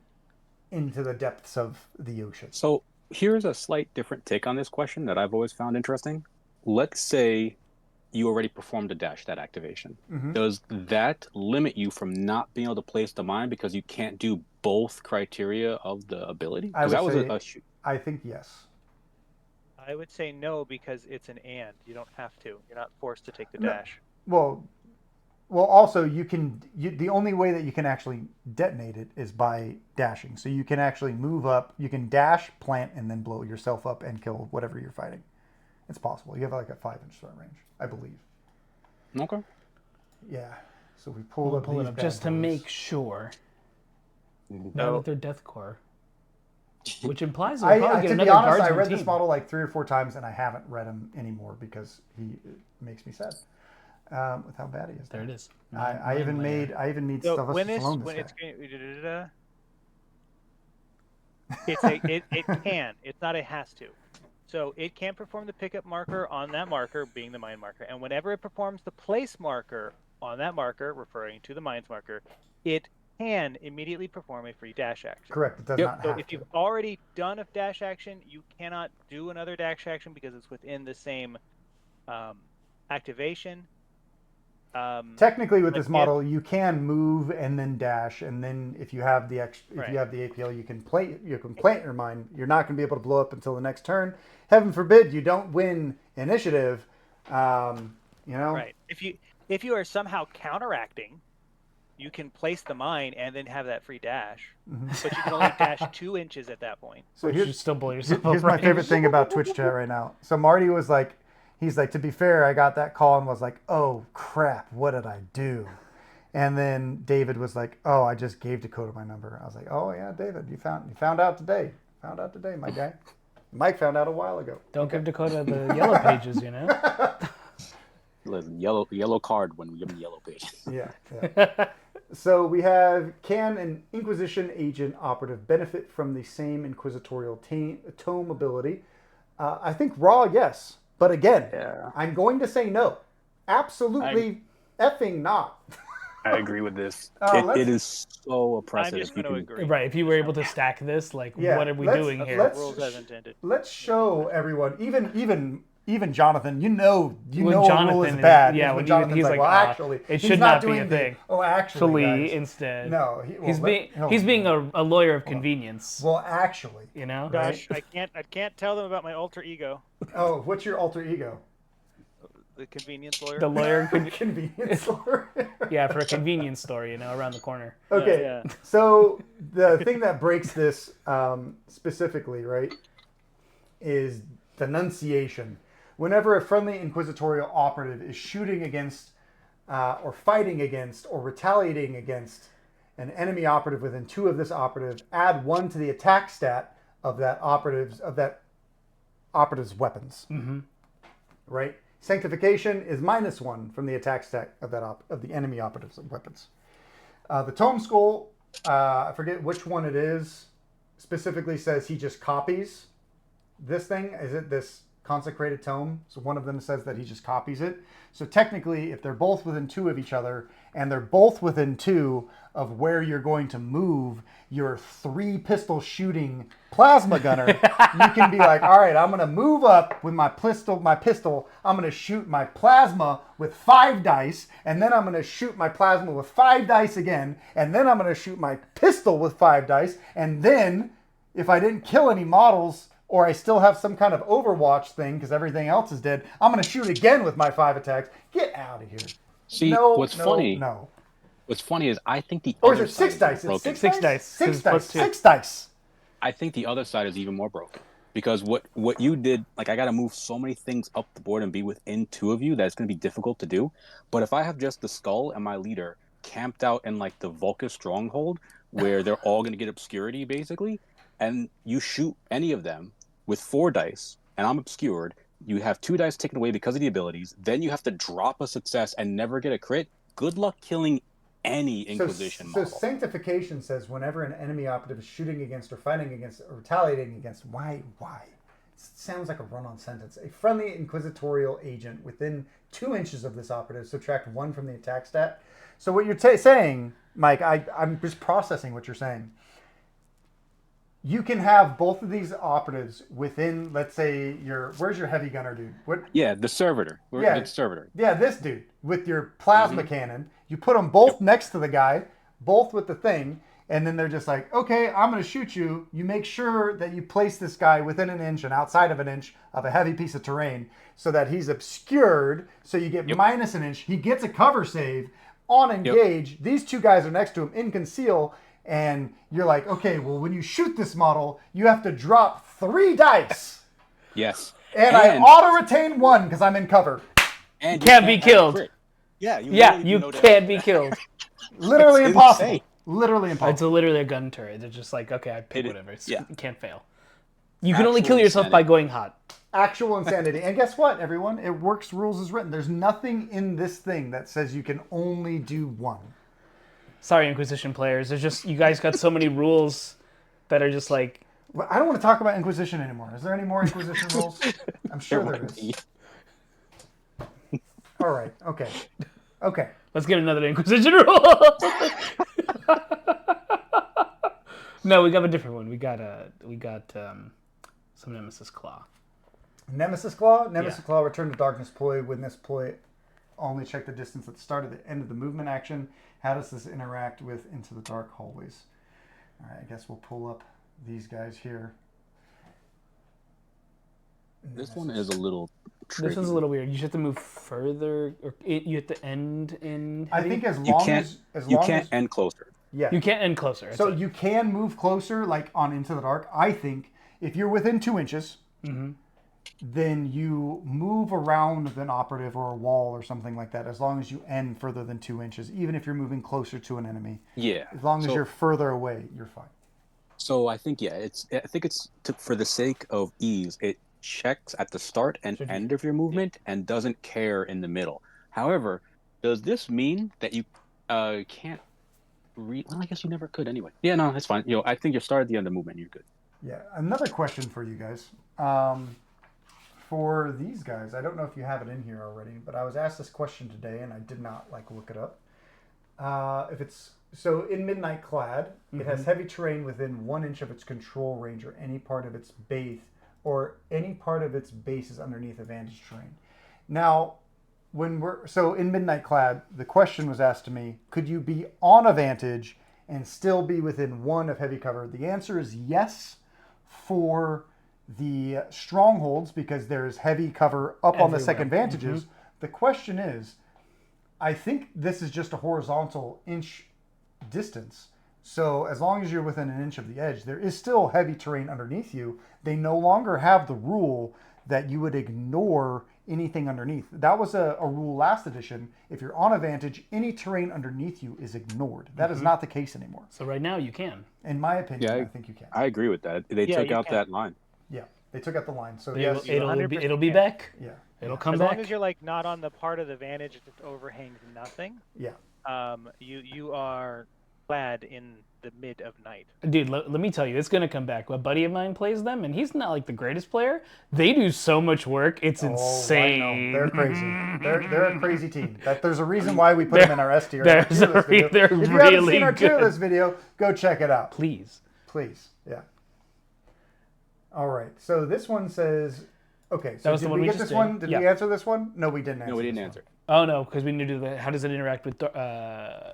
into the depths of the ocean. So here's a slight different take on this question that I've always found interesting. Let's say you already performed a dash, that activation. Does that limit you from not being able to place the mine because you can't do both criteria of the ability? I think yes. I would say no, because it's an and. You don't have to. You're not forced to take the dash. Well, also the only way that you can actually detonate it is by dashing. So you can actually move up, you can dash, plant, and then blow yourself up and kill whatever you're fighting. It's possible. You have like a 5-inch throw range, I believe. Okay. Yeah. So we pull up just to make sure. Now that they're Death Core. Which implies we'll probably get to be another honest, I guardsman read team. this model like 3 or 4 times, and I haven't read him anymore because it makes me sad with how bad he is. There it is. I even need So Sylvester when Stallone when this it's it can. It's not a has to. So it can perform the pickup marker on that marker, being the mine marker, and whenever it performs the place marker on that marker, referring to the mines marker, it can immediately perform a free dash action. Correct. It does not So have if to. you've already done a dash action, you cannot do another dash action because it's within the same activation. Technically, with like this model, you can move and then dash, and then if you have the Right. you have the APL, you can plant your mine. You're not going to be able to blow up until the next turn. Heaven forbid you don't win initiative. Right. If you are somehow counteracting, you can place the mine and then have that free dash, but you can only dash 2 inches at that point. So Which you still blow yourself here's up, my right? favorite thing about Twitch chat right now. So Marty was like, he's like, to be fair, I got that call and was like, oh crap, what did I do? And then David was like, oh, I just gave Dakota my number. I was like, oh yeah, David, you found out today. Found out today, my guy. Mike found out a while ago. Don't give Dakota the yellow pages, you know? Listen, yellow card when we give them yellow page. Yeah. So we have, can an Inquisition agent operative benefit from the same inquisitorial tome ability? I think raw, yes. But again, I'm going to say no. Absolutely effing not. I agree with this. Oh, It is so oppressive. I'm just going to agree. Right, if you were able to stack this, like, Yeah, what are we let's- doing here? let's- Rules as intended. Let's show everyone, even Jonathan, you know When a rule Jonathan is is- bad. yeah, When when Jonathan's he's like, like, well, "Ah, actually, it he's should not not be doing a the- thing." Oh, actually, guys. Instead. No, He's being a lawyer of convenience. Well, actually, You know? Gosh, I can't tell them about my alter ego, oh, what's your alter ego? the convenience lawyer. The lawyer Convenience store. yeah, for a convenience store, you know, around the corner. Okay, Yeah. so the thing that breaks this specifically, right, is denunciation. Whenever a friendly inquisitorial operative is shooting against, or fighting against, or retaliating against an enemy operative within 2 of this operative, add 1 to the attack stat of that operative's weapons. Mm-hmm. Right. Sanctification is -1 from the attack stat of of the enemy operative's weapons. The Tome Skull, I forget which one it is, specifically says he just copies this thing. Is it this consecrated tome? So one of them says that he just copies it. So technically, if they're both within 2 of each other, and they're both within 2 of where you're going to move your 3 pistol shooting plasma gunner, you can be like, all right, I'm going to move up with my pistol. I'm going to shoot my plasma with 5 dice, and then I'm going to shoot my plasma with 5 dice again, and then I'm going to shoot my pistol with 5 dice, and then if I didn't kill any models, or I still have some kind of Overwatch thing because everything else is dead, I'm going to shoot again with my 5 attacks. Get out of here. See, No. what's funny is I think the Or other is it 6 side dice? is broken. 6 dice. 6 'cause dice. plus 2. 6 dice. I think the other side is even more broken because what you did, like I got to move so many things up the board and be within 2 of you that it's going to be difficult to do. But if I have just the skull and my leader camped out in like the Vulcan stronghold where they're all going to get obscurity basically, and you shoot any of them with 4 dice and I'm obscured, you have 2 dice taken away because of the abilities, then you have to drop a success and never get a crit. Good luck killing any Inquisition So model. sanctification says whenever an enemy operative is shooting against or fighting against or retaliating against, why? It sounds like a run-on sentence. A friendly inquisitorial agent within 2 inches of this operative, subtract 1 from the attack stat. So what you're saying, Mike, I'm just processing what you're saying. You can have both of these operatives within, let's say, where's your heavy gunner dude? Yeah, the servitor. Yeah. The servitor. Yeah, this dude with your plasma cannon. You put them both next to the guy, both with the thing, and then they're just like, okay, I'm going to shoot you. You make sure that you place this guy within an inch and outside of an inch of a heavy piece of terrain so that he's obscured, so you get minus an inch. He gets a cover save on engage. These 2 guys are next to him in conceal, and you're like, okay, well, when you shoot this model, you have to drop 3 dice. Yes. And I auto-retain 1 because I'm in cover. And Can't be killed. Yeah, You can't be killed. Literally It's impossible. insane. Literally It's impossible. literally a gun turret. They're just like, okay, I pick whatever. yeah. You can't fail. You can only Actual kill yourself by insanity. going hot. Actual insanity. And guess what, everyone? It works rules as written. There's nothing in this thing that says you can only do one. Sorry, Inquisition players. There's just you guys got so many rules that are just like. Well, I don't want to talk about Inquisition anymore. Is there any more Inquisition rules? I'm sure there is. All right. Okay. Okay. Let's get another Inquisition rule. No, we got a different one. We got some Nemesis Claw. Nemesis Claw. Nemesis Yeah. Claw. Return to Darkness Ploy. When this Ploy, only check the distance at the start of the end of the movement action. How does this interact with Into the Dark Hallways? All right. I guess we'll pull up these guys here. This one is a little tricky. This one's a little weird. You just have to move further, or you have to end in. I heavy? think as You long can't. as You long can't as end closer. yeah. You can't end closer. So you can move closer, like on Into the Dark. I think if you're within 2 inches, then you move around an operative or a wall or something like that. As long as you end further than 2 inches, even if you're moving closer to an enemy, Yeah. as long as So- you're further away, you're fine. So I think for the sake of ease, it checks at the start and end of your movement and doesn't care in the middle. However, does this mean that you can't read? Well, I guess you never could anyway. Yeah, no, it's fine. I think you start at the end of the movement. You're good. Yeah. Another question for you guys. For these guys, I don't know if you have it in here already, but I was asked this question today and I did not look it up. If it's so in Midnight Clad, it has heavy terrain within 1 inch of its control range or any part of its base, or any part of its base is underneath a Vantage terrain. Now, in Midnight Clad, the question was asked to me: could you be on a Vantage and still be within 1 of heavy cover? The answer is yes for the strongholds, because there's heavy cover up on the Everywhere. second Vantages. The question is, I think this is just a horizontal inch distance. So as long as you're within 1 inch of the edge, there is still heavy terrain underneath you. They no longer have the rule that you would ignore anything underneath. That was a rule last edition. If you're on a Vantage, any terrain underneath you is ignored. That is not the case anymore. So right now you can. In my opinion, Yeah, I think you can. I agree with that. They took you out can. that line. Yeah, they took out the line. So It'll, yes, it'll be 100% can. back. yeah, It'll come As back. long as you're like not on the part of the Vantage that overhangs nothing, yeah. you are clad in the mid of night. Dude, let me tell you, it's gonna come back. A buddy of mine plays them, and he's not like the greatest player. They do so much work; it's insane. I know. They're crazy. They're a crazy team. There's a reason why we put them in our S tier. they're Tier list video. they're If you haven't really seen our tier good. list video, go check it out, Please. please. Yeah. All right. So this one says, okay. So That was did the one we we get just this did. one? Did Yeah. we answer this one? No, we didn't answer. No, we didn't this answer. Oh no, because we need to do the. How does it interact with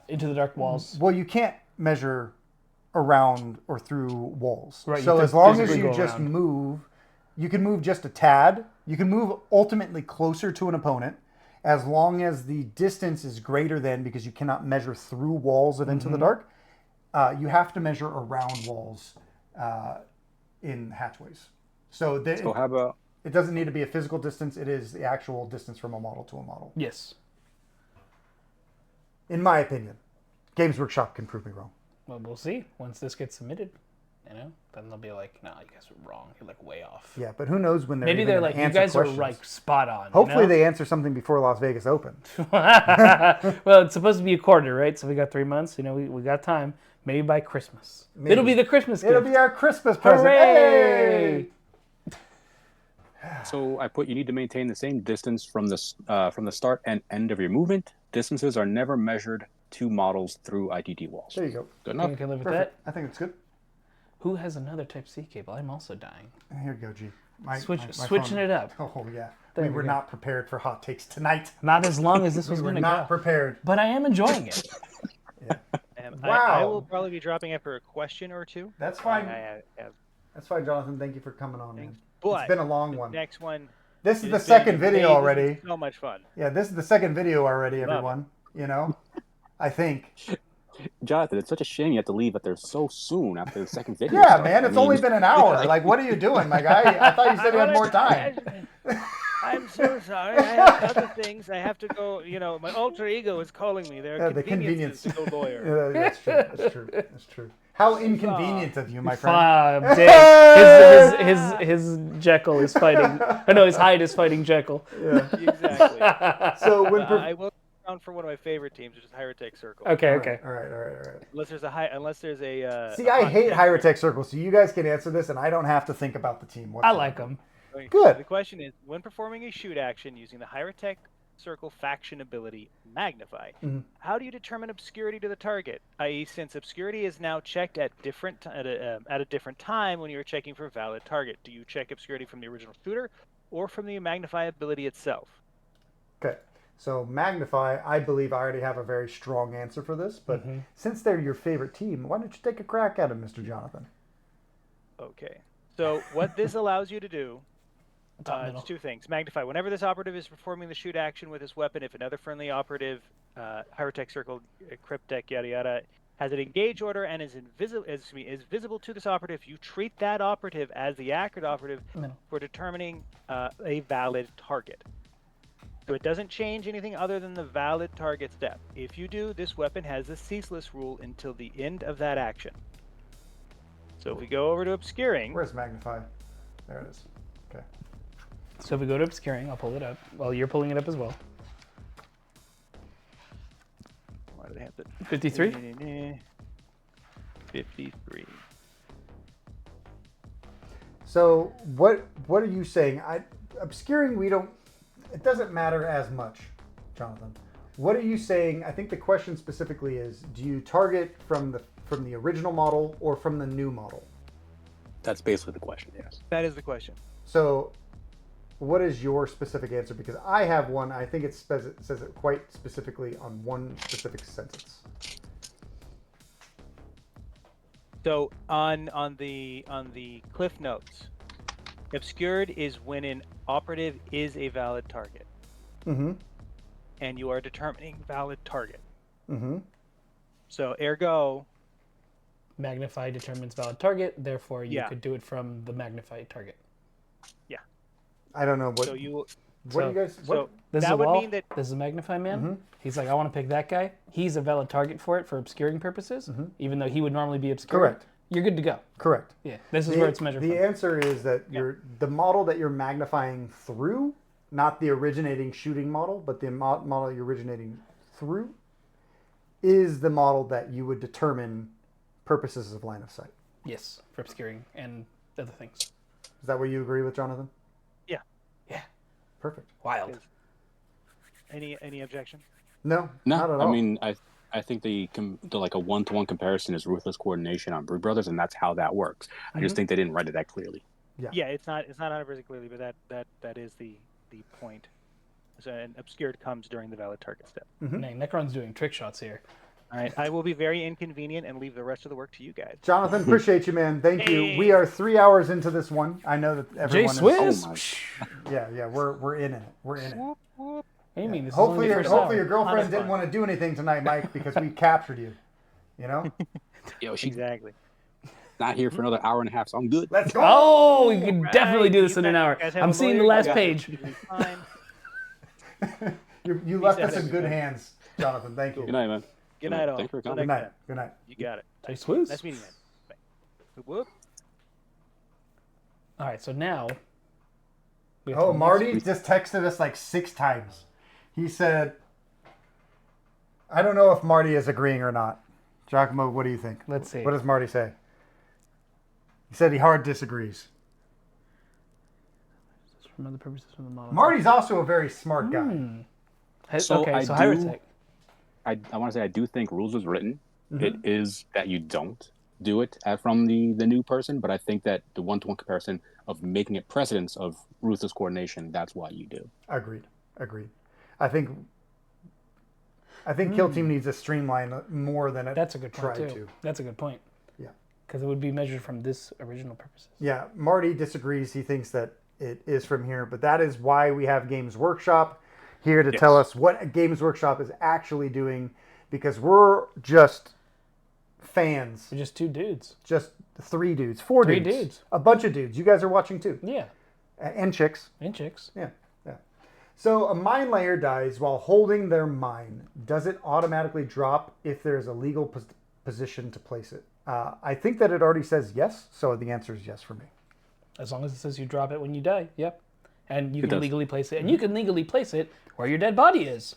Into the Dark Walls? one. Well, you can't measure around or through walls. Right, you So have to as long as physically you go just around. move, you can move just a tad. You can move ultimately closer to an opponent, as long as the distance is greater than, because you cannot measure through walls of Into the Dark. You have to measure around walls in hatchways. So, So how about it doesn't need to be a physical distance. It is the actual distance from a model to a model. Yes. In my opinion. Games Workshop can prove me wrong. Well, we'll see once this gets submitted. Then they'll be like, "No, you guys were wrong. You're like way off." Yeah, but who knows when they're Maybe even they're gonna like, "You answer guys questions. are like spot on." Hopefully they answer something before Las Vegas Open. Well, it's supposed to be a quarter, right? So we got 3 months. We got time. Maybe by Christmas. Maybe. It'll be the Christmas It'll gift. be our Christmas present. Hooray! Hey! So I put you need to maintain the same distance from the start and end of your movement. Distances are never measured to models through ITT walls. There you go. Good I enough. think I can live with Perfect. that. I think it's good. Who has another Type C cable? I'm also dying. Here you go, G. My Switching phone. it up. Oh, yeah. There we we were go. not prepared for hot takes tonight. Not as long as this was We were going to not go. prepared. But I am enjoying it. I Wow. will probably be dropping after a question or two. That's fine. I have, That's fine, Jonathan. Thank you for coming on, man. Thanks. But It's been a long one. next one. This is it the has been second video amazing. already. So much fun. Yeah, this is the second video already, Love everyone. You know? I think. Jonathan, it's such a shame you have to leave there so soon after the second video. Yeah, started. man. I It's mean, only been an hour. Like, what are you doing, my guy? I thought you said you had more time. I'm so sorry. I have other things. I have to go. My alter ego is calling me. There are The conveniences to go lawyer. That's true. That's true. That's true. How inconvenient of you, my friend. Dang. His Jekyll is fighting. Oh, no, his Hyde is fighting Jekyll. Yeah. Exactly. So when I will count for one of my favorite teams, which is Hierotek Circle. Okay, all okay. right. Unless there's a. See, I hate Hierotek Circle, so you guys can answer this, and I don't have to think about the team. I like them. Good. The question is, when performing a shoot action using the Hierotek Circle faction ability Magnify, how do you determine obscurity to the target? I.e., since obscurity is now checked at a different time when you are checking for valid target, do you check obscurity from the original shooter or from the Magnify ability itself? Okay. So Magnify, I believe I already have a very strong answer for this, but since they're your favorite team, why don't you take a crack at it, Mr. Jonathan? Okay. So what this allows you to do, it's two things. Magnify. Whenever this operative is performing the shoot action with his weapon, if another friendly operative, Hierotek Circle, Cryptek, yada yada, has an engage order and is visible to this operative, you treat that operative as the accurate operative for determining a valid target. So it doesn't change anything other than the valid target step. If you do, this weapon has the ceaseless rule until the end of that action. So if we go over to obscuring, Where's Magnify? There it is. Okay. So if we go to obscuring, I'll pull it up. Well, you're pulling it up as well. why do they have to 53? 53. So what are you saying? Obscuring, it doesn't matter as much, Jonathan. What are you saying? I think the question specifically is, do you target from the original model or from the new model? That's basically the question, yes. That is the question. So what is your specific answer? Because I have one. I think it says it quite specifically on one specific sentence. So on the cliff notes, obscured is when an operative is a valid target. Mm-hmm. And you are determining valid target. Mm-hmm. So ergo, Magnify determines valid target, therefore you Yeah. could do it from the magnified target. yeah. I don't know what. So you What do you guys? What? This That is a would wall. mean that- This is a Magnify man. Mm-hmm. He's like, I want to pick that guy. He's a valid target for it for obscuring purposes, even though he would normally be obscured. Correct. You're good to go. Correct. Yeah, this is where it's measured The from. answer is that the model that you're magnifying through, not the originating shooting model, but the model you're originating through, is the model that you would determine purposes of line of sight. Yes, for obscuring and other things. Is that what you agree with, Jonathan? Yeah. Yeah. Perfect. Wild. Any objection? No, No, not at all. I mean, I think the like a one-to-one comparison is ruthless coordination on Brood Brothers, and that's how that works. I just think they didn't write it that clearly. Yeah, it's not 100% clearly, but that is the point. So an obscured comes during the valid target step. Dang, Necron's doing trick shots here. All right, I will be very inconvenient and leave the rest of the work to you guys. Jonathan, appreciate you, man. Thank you. Hey. We are 3 hours into this one. I know that everyone is. J-Swiss! Yeah, we're in it. We're in it. Whoop, whoop. What do you mean? This Hopefully, is your, only the first hopefully your hour. girlfriend Honest didn't fun. want to do anything tonight, Mike, because we captured you. You know? Yo, she's Exactly. not here for another hour and a half, so I'm good. Let's go. Oh, we can definitely do Right, this you in an guys- hour. you guys have I'm a seeing the lawyer, last you guys page. should be fine. You left us said in it. good hands, Jonathan. Thank you. Good night, man. Good night, all. Thanks for Till coming. Good next night. time. Good night. You got it. J-Swiss. Nice meeting you, man. Bye. Whoop, whoop. All right, so now. we have Oh, to- Marty just texted us like 6 times. He said, I don't know if Marty is agreeing or not. Giacomo, what do you think? Let's see. What does Marty say? He said he hard disagrees. From other purposes from the model. Marty's also a very smart guy. So okay, I so do- Hierotek. I want to say I do think rules was written. It is that you don't do it from the new person, but I think that the one-to-one comparison of making it precedence of ruthless coordination, that's why you do. Agreed. I think Kill Team needs to streamline more than it That's a good point, tried too. to. That's a good point. Yeah. Because it would be measured from this original purposes. Yeah, Marty disagrees. He thinks that it is from here, but that is why we have Games Workshop here to tell us what Games Workshop is actually doing, because we're just fans. We're just two dudes. Just 3 dudes, 4 Three dudes. dudes. A bunch of dudes. You guys are watching too. Yeah. And chicks. And chicks. Yeah. So a mine layer dies while holding their mine. Does it automatically drop if there's a legal position to place it? I think that it already says yes, so the answer is yes for me. As long as it says you drop it when you die. Yep. And you It can does. legally place it. And you can legally place it where your dead body is.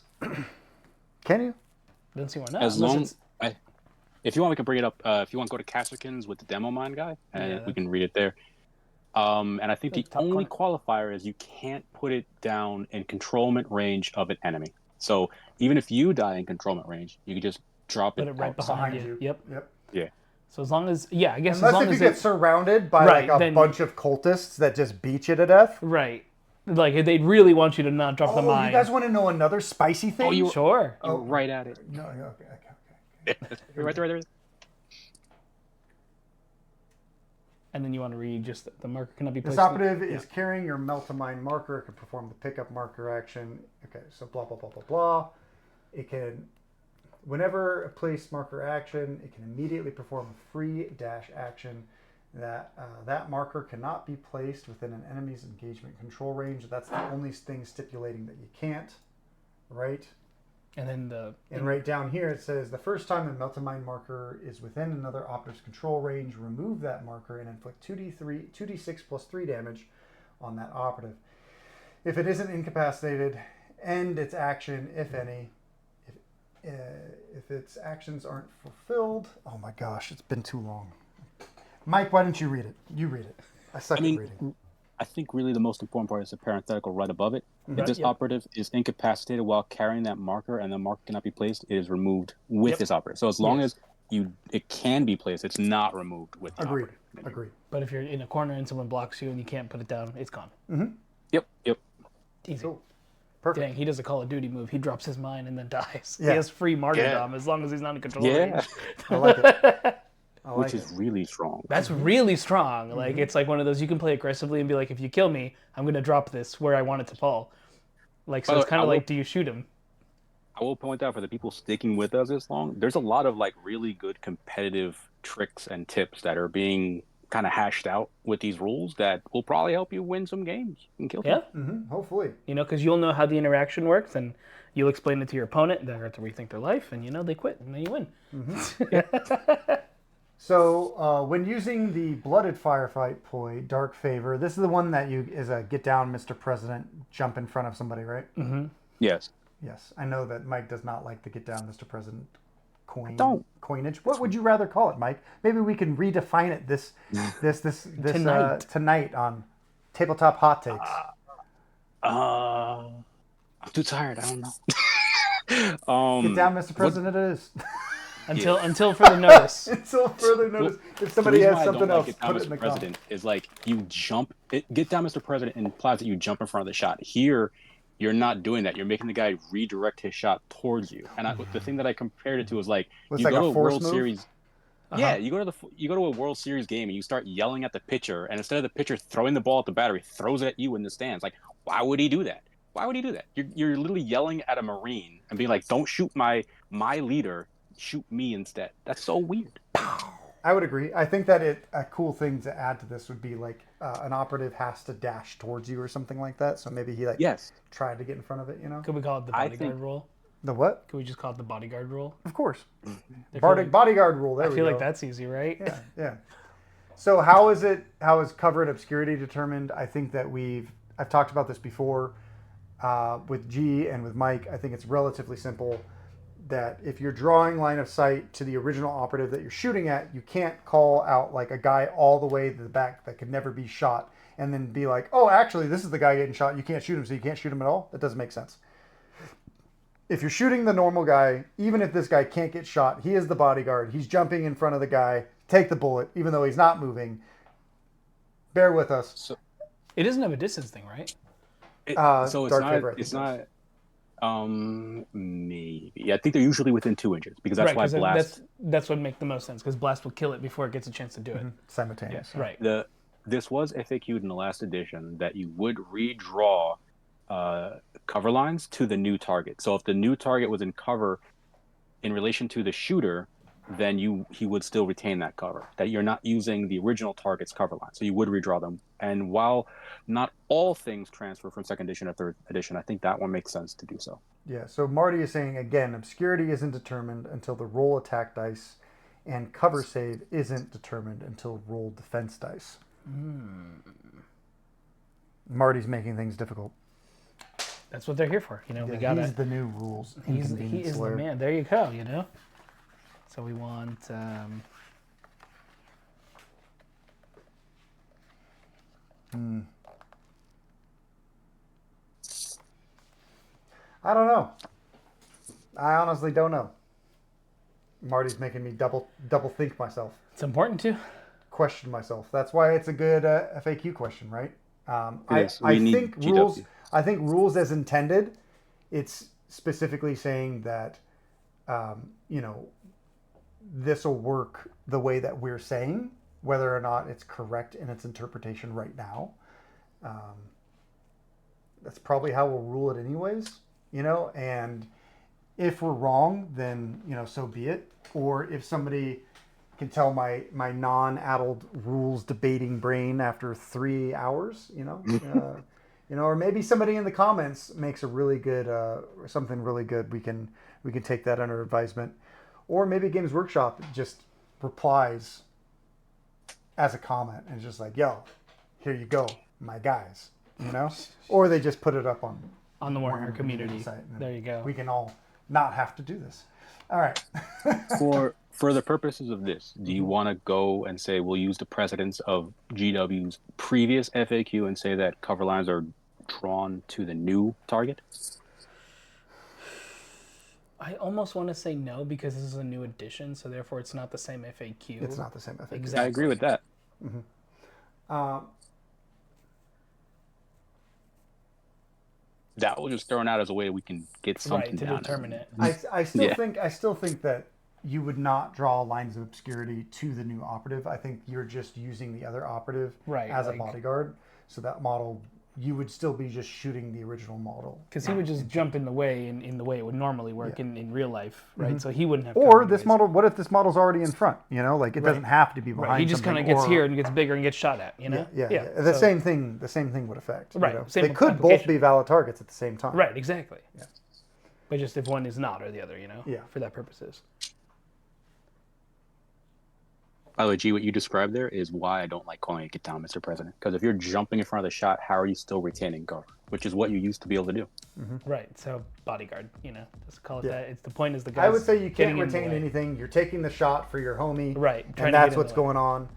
Can you? Don't see why not. As unless long, it's- if you want, we can bring it up. If you want to go to Casterkins with the demo mine guy, and Yeah, we can read it there. And I think the top only corner. qualifier is you can't put it down in controlment range of an enemy. So even if you die in controlment range, you can just drop Put it it right outside. behind Behind you. you. Yep. Yep. Yeah. So as long as, yeah, I guess Unless as long if you as get it, surrounded by Right, like a then- bunch of cultists that just beat you to death. right. Like, they really want you to not drop the Oh, mine. you guys want to know another spicy thing? you were- Sure. You were right at it. No, okay. You're right there. And then you want to read just the marker cannot be placed. This operative is carrying your melt-to-mine marker. It can perform the pickup marker action. Okay, so blah, blah, blah, blah, blah. It can, whenever a place marker action, it can immediately perform a free dash action. That marker cannot be placed within an enemy's engagement control range. That's the only thing stipulating that you can't, right? And then the And right down here it says, the first time a melt-to-mine marker is within another operative's control range, remove that marker and inflict 2d6 plus 3 damage on that operative. If it isn't incapacitated, end its action, if any. If its actions aren't fulfilled... Oh my gosh, it's been too long. Mike, why don't you read it? You read it. I suck at reading. I think really the most important part is the parenthetical right above it. If this Yep. operative is incapacitated while carrying that marker and the marker cannot be placed, it is removed with Yep. this operative. So as long as it can be placed, it's not removed with the Agreed. operative. Agreed. But if you're in a corner and someone blocks you and you can't put it down, it's gone. Yep. Easy. Cool. Perfect. Dang, he does a Call of Duty move. He drops his mine and then dies. Yeah. He has free martyrdom as long as he's not in control Yeah. range. I like it. I like Which is really strong. That's really strong. Like, it's like one of those, you can play aggressively and be like, if you kill me, I'm going to drop this where I want it to fall. Like, so By the it's way, kind I of will- like, do you shoot him? I will point out for the people sticking with us this long, there's a lot of like really good competitive tricks and tips that are being kind of hashed out with these rules that will probably help you win some games and kill Yeah. them. Hopefully. You know, because you'll know how the interaction works and you'll explain it to your opponent. They're going to rethink their life and, they quit and then you win. So when using the blooded firefight ploy, Dark Favor, this is the one that is a get down, Mr. President, jump in front of somebody, right? Yes. Yes. I know that Mike does not like the get down, Mr. President coinage. What would you rather call it, Mike? Maybe we can redefine it this tonight on Tabletop Hot Takes. I'm too tired. I don't know. Get down, Mr. President, it is. Until further notice. Until further notice. If The somebody reason has why I something don't else, like Get Down, put it in the Mr. comments. President is like you jump. Get Down, Mr. President implies that you jump in front of the shot. Here, you're not doing that. You're making the guy redirect his shot towards you. And the thing that I compared it to was like It's you like go a to a force World move? Series. Yeah, you go to a World Series game and you start yelling at the pitcher, and instead of the pitcher throwing the ball at the batter, he throws it at you in the stands. Like, why would he do that? Why would he do that? You're literally yelling at a Marine and being like, "Don't shoot my leader, shoot me instead." That's so weird. I would agree. I think that a cool thing to add to this would be like an operative has to dash towards you or something like that. So maybe he Yes. tried to get in front of it, Could we call it the I bodyguard think- rule? The what? Could we just call it the bodyguard rule? Of course. I feel like- Bodyguard rule. There I we feel go. like that's easy, right? Yeah. So how is cover and obscurity determined? I think that I've talked about this before with G and with Mike. I think it's relatively simple that if you're drawing line of sight to the original operative that you're shooting at, you can't call out like a guy all the way to the back that could never be shot and then be like, oh, actually, this is the guy getting shot. You can't shoot him, so you can't shoot him at all. That doesn't make sense. If you're shooting the normal guy, even if this guy can't get shot, he is the bodyguard. He's jumping in front of the guy. Take the bullet, even though he's not moving. Bear with us. It doesn't have a distance thing, right? So it's Dark not. Favor, I think It's it not. Maybe. Yeah, I think they're usually within 2 inches because that's right, why 'cause blast. that's what makes the most sense because blast will kill it before it gets a chance to do it. Simultaneous. Right. This was FAQ'd in the last edition that you would redraw cover lines to the new target. So if the new target was in cover in relation to the shooter, then he would still retain that cover. That you're not using the original target's cover line, so you would redraw them. And while not all things transfer from second edition to third edition, I think that one makes sense to do so. Yeah, so Marty is saying, again, obscurity isn't determined until the roll attack dice, and cover save isn't determined until roll defense dice. Marty's making things difficult. That's what they're here for. We got He's the new rules. he inconvenience is the lawyer. man. There you go. So we want. I don't know. I honestly don't know. Marty's making me double think myself, It's important to. question myself. That's why it's a good FAQ question, right? Yes, I we need think GW. rules. I think rules as intended. It's specifically saying that, this will work the way that we're saying, whether or not it's correct in its interpretation right now. That's probably how we'll rule it anyways, and if we're wrong, then, so be it. Or if somebody can tell my non-addled rules debating brain after 3 hours, or maybe somebody in the comments makes a really good, something really good. We can take that under advisement. Or maybe Games Workshop just replies as a comment and just like, yo, here you go, my guys, or they just put it up on On the Warhammer community site. And There you go. We can all not have to do this. All right. For the purposes of this, do you want to go and say we'll use the precedence of GW's previous FAQ and say that cover lines are drawn to the new target? I almost want to say no because this is a new edition, so therefore it's not the same FAQ. It's not the same FAQ. Exactly. I agree with that. That was just thrown out as a way we can get something Right, to down. determine it. I still think that you would not draw lines of obscurity to the new operative. I think you're just using the other operative Right, as a like- bodyguard. So that model, you would still be just shooting the original model. Because he would just jump in the way in the way it would normally work in real life, right? So he wouldn't have. Or cover this anyways. model, what if this model's already in front? It doesn't have to be behind. Right, he just kind of something, gets or- here and gets bigger and gets shot at. Yeah. The so- same thing would affect. Right, same They could both application. be valid targets at the same time. Right, exactly. Yeah. But just if one is not or the other, Yeah. for that purposes. By the way, G, what you described there is why I don't like calling it get down, Mr. President. Because if you're jumping in front of the shot, how are you still retaining cover? Which is what you used to be able to do. Right, so bodyguard, just call it Yeah. that. It's the point is the guy. I would say you getting can't in the retain way. anything. You're taking the shot for your homie. Right, trying And to that's get in what's the way. going on.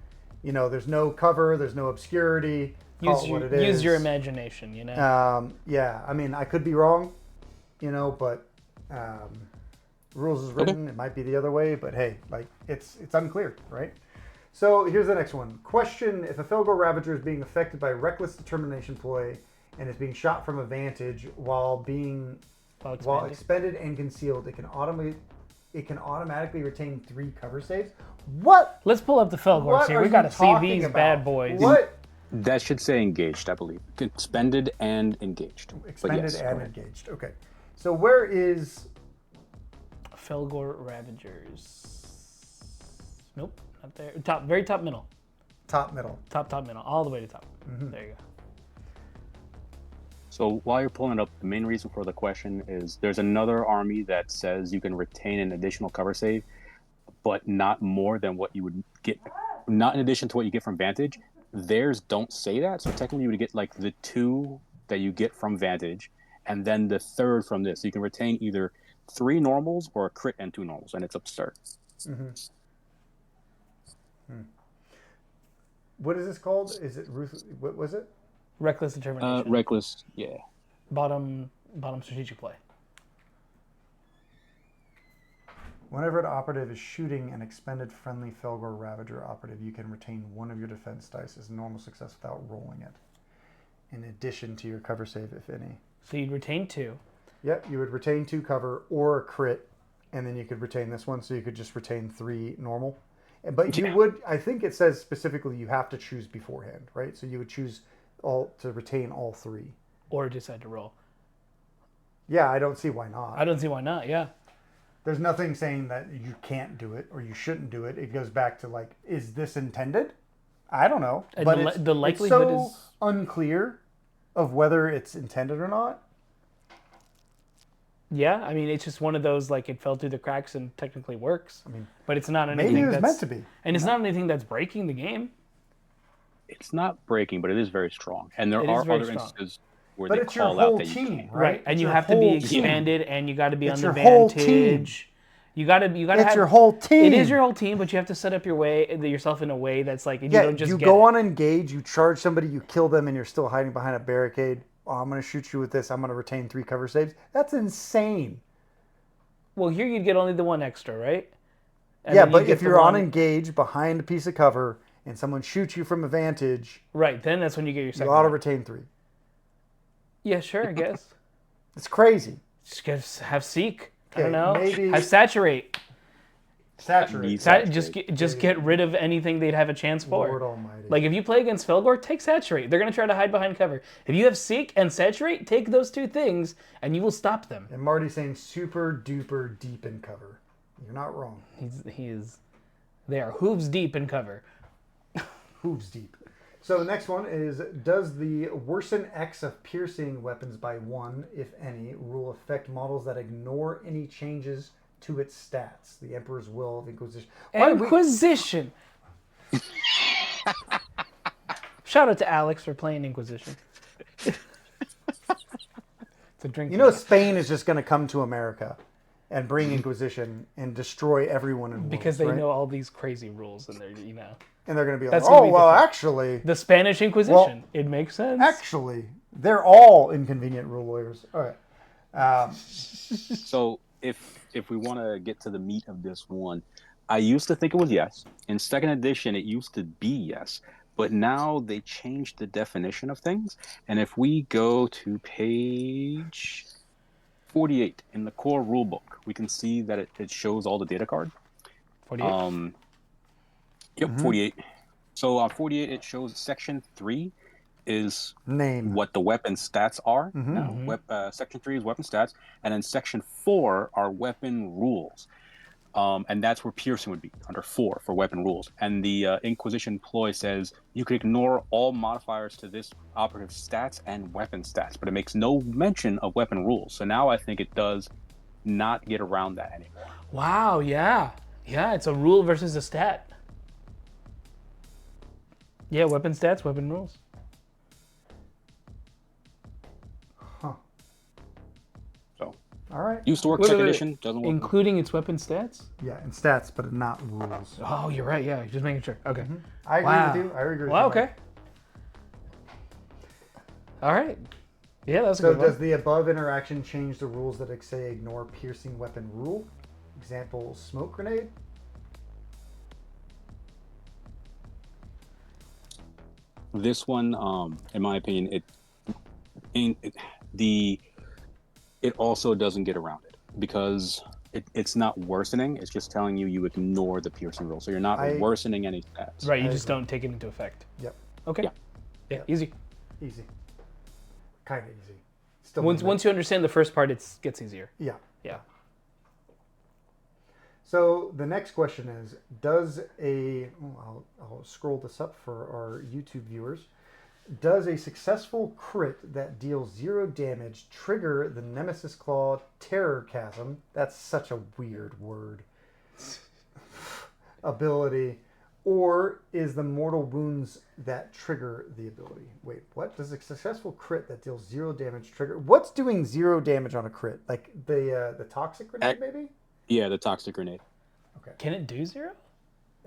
There's no cover. There's no obscurity. Call it what it is. Use your imagination, Yeah, I mean, I could be wrong, but rules is written. It might be the other way, but hey, it's unclear, right? So here's the next one. Question: if a Felgor Ravager is being affected by reckless determination ploy and is being shot from a vantage while expended and concealed, it can automatically retain 3 cover saves. What? Let's pull up the Felgors What here. are We got you to see talking these about? bad boys. What? That should say engaged, I believe. Expended and engaged. But Expended yes, and go ahead. engaged. Okay. So where is Felgor Ravagers. Nope, not there. Top, very top middle. top middle? Top middle, all the way to top. Mm-hmm. There you go. So while you're pulling it up, the main reason for the question is there's another army that says you can retain an additional cover save, but not more than what you would get, not in addition to what you get from Vantage. Theirs don't say that, so technically you would get like the 2 that you get from Vantage, and then the 3rd from this. So you can retain either 3 normals or a crit and 2 normals, and it's absurd. What is this called? Is it Ruth? What was it? Reckless determination. Reckless, yeah. Bottom strategic play. Whenever an operative is shooting an expended friendly Felgor Ravager operative, you can retain 1 of your defense dice as normal success without rolling it, in addition to your cover save, if any. So you'd retain 2. Yep, you would retain 2 cover or a crit, and then you could retain this one, so you could just retain 3 normal. But you would, I think it says specifically you have to choose beforehand, right? So you would choose to retain all 3. Or decide to roll. Yeah, I don't see why not. I don't see why not, yeah. There's nothing saying that you can't do it or you shouldn't do it. It goes back to like, is this intended? I don't know. And But the likelihood it's so is unclear of whether it's intended or not. yeah. I mean, it's just one of those like it fell through the cracks and technically works. I mean, but it's not anything Maybe it was that's meant to be. and it's not anything that's breaking the game. It's not breaking, but it is very strong. And there It is are very other strong. instances where But they it's your call out whole that you team, can't. right? And It's you your have to be whole team. expanded, and you got to be It's on your the whole team. Vantage. You got to It's have your whole team. It is your whole team, but you have to set up yourself in a way that's like you Yeah, don't just you get go it. on engage, you charge somebody, you kill them, and you're still hiding behind a barricade. Oh, I'm going to shoot you with this. I'm going to retain 3 cover saves. That's insane. Well, here you'd get only the one extra, right? And Yeah, then you but get if the you're on one- engage behind a piece of cover and someone shoots you from a vantage, right, then that's when you get your you second. ought to one. retain 3. Yeah, sure, I guess. It's crazy. Just have seek. I Okay, don't know. maybe- Have saturate. Saturate. Just get rid of anything they'd have a chance for. Lord Almighty. Like if you play against Felgor, take saturate. They're gonna try to hide behind cover. If you have seek and saturate, take those 2 things, and you will stop them. And Marty's saying super duper deep in cover. You're not wrong. He is. They are hooves deep in cover. Hooves deep. So the next one is, does the worsen X of piercing weapons by 1, if any, rule affect models that ignore any changes to its stats? The Emperor's Will of Inquisition. Inquisition. Shout out to Alex for playing Inquisition. It's a drink. You know, Spain is just going to come to America and bring Inquisition and destroy everyone in because Worlds, they right? know all these crazy rules, and they're And they're going to be like, That's gonna oh, be well, the- actually, the Spanish Inquisition. Well, it makes sense. actually, they're all inconvenient rule lawyers. All right. So if we want to get to the meat of this one, I used to think it was yes. In 2nd edition, it used to be yes. But now they changed the definition of things. And if we go to page 48 in the core rulebook, we can see that it shows all the data card. 48. Yep, 48. So on 48, it shows section 3 is Name. what the weapon stats are. Section 3 is weapon stats. And then section 4 are weapon rules. And that's where piercing would be, under 4 for weapon rules. And the Inquisition ploy says you can ignore all modifiers to this operative stats and weapon stats, but it makes no mention of weapon rules. So now I think it does not get around that anymore. Wow. Yeah. Yeah. It's a rule versus a stat. Yeah. Weapon stats, weapon rules. So All right. used to work Wait, second wait, wait. edition, doesn't work. Including its weapon stats. Yeah, and stats, but not rules. Oh, you're right. Yeah. Just making sure. Okay. I agree Wow. with you. I agree with Well, you. okay. Mike. All right. Yeah, that's a So good one. does the above interaction change the rules that say ignore piercing weapon rule? Example, smoke grenade? This one, in my opinion, it also doesn't get around it because it's not worsening. It's just telling you ignore the piercing rule, so you're not worsening any stats. Right. You I just agree. don't take it into effect. Yep. Okay. Yeah. Yeah. Easy. Easy. Kind of easy. Still Once you understand the first part, it gets easier. Yeah. Yeah. So the next question is, does I'll scroll this up for our YouTube viewers. Does a successful crit that deals 0 damage trigger the Nemesis Claw Terror Chasm? That's such a weird word. Ability. Or is the mortal wounds that trigger the ability? Wait, what? Does a successful crit that deals 0 damage trigger? What's doing 0 damage on a crit? Like the toxic grenade, maybe? Yeah, the toxic grenade. Okay. Can it do 0?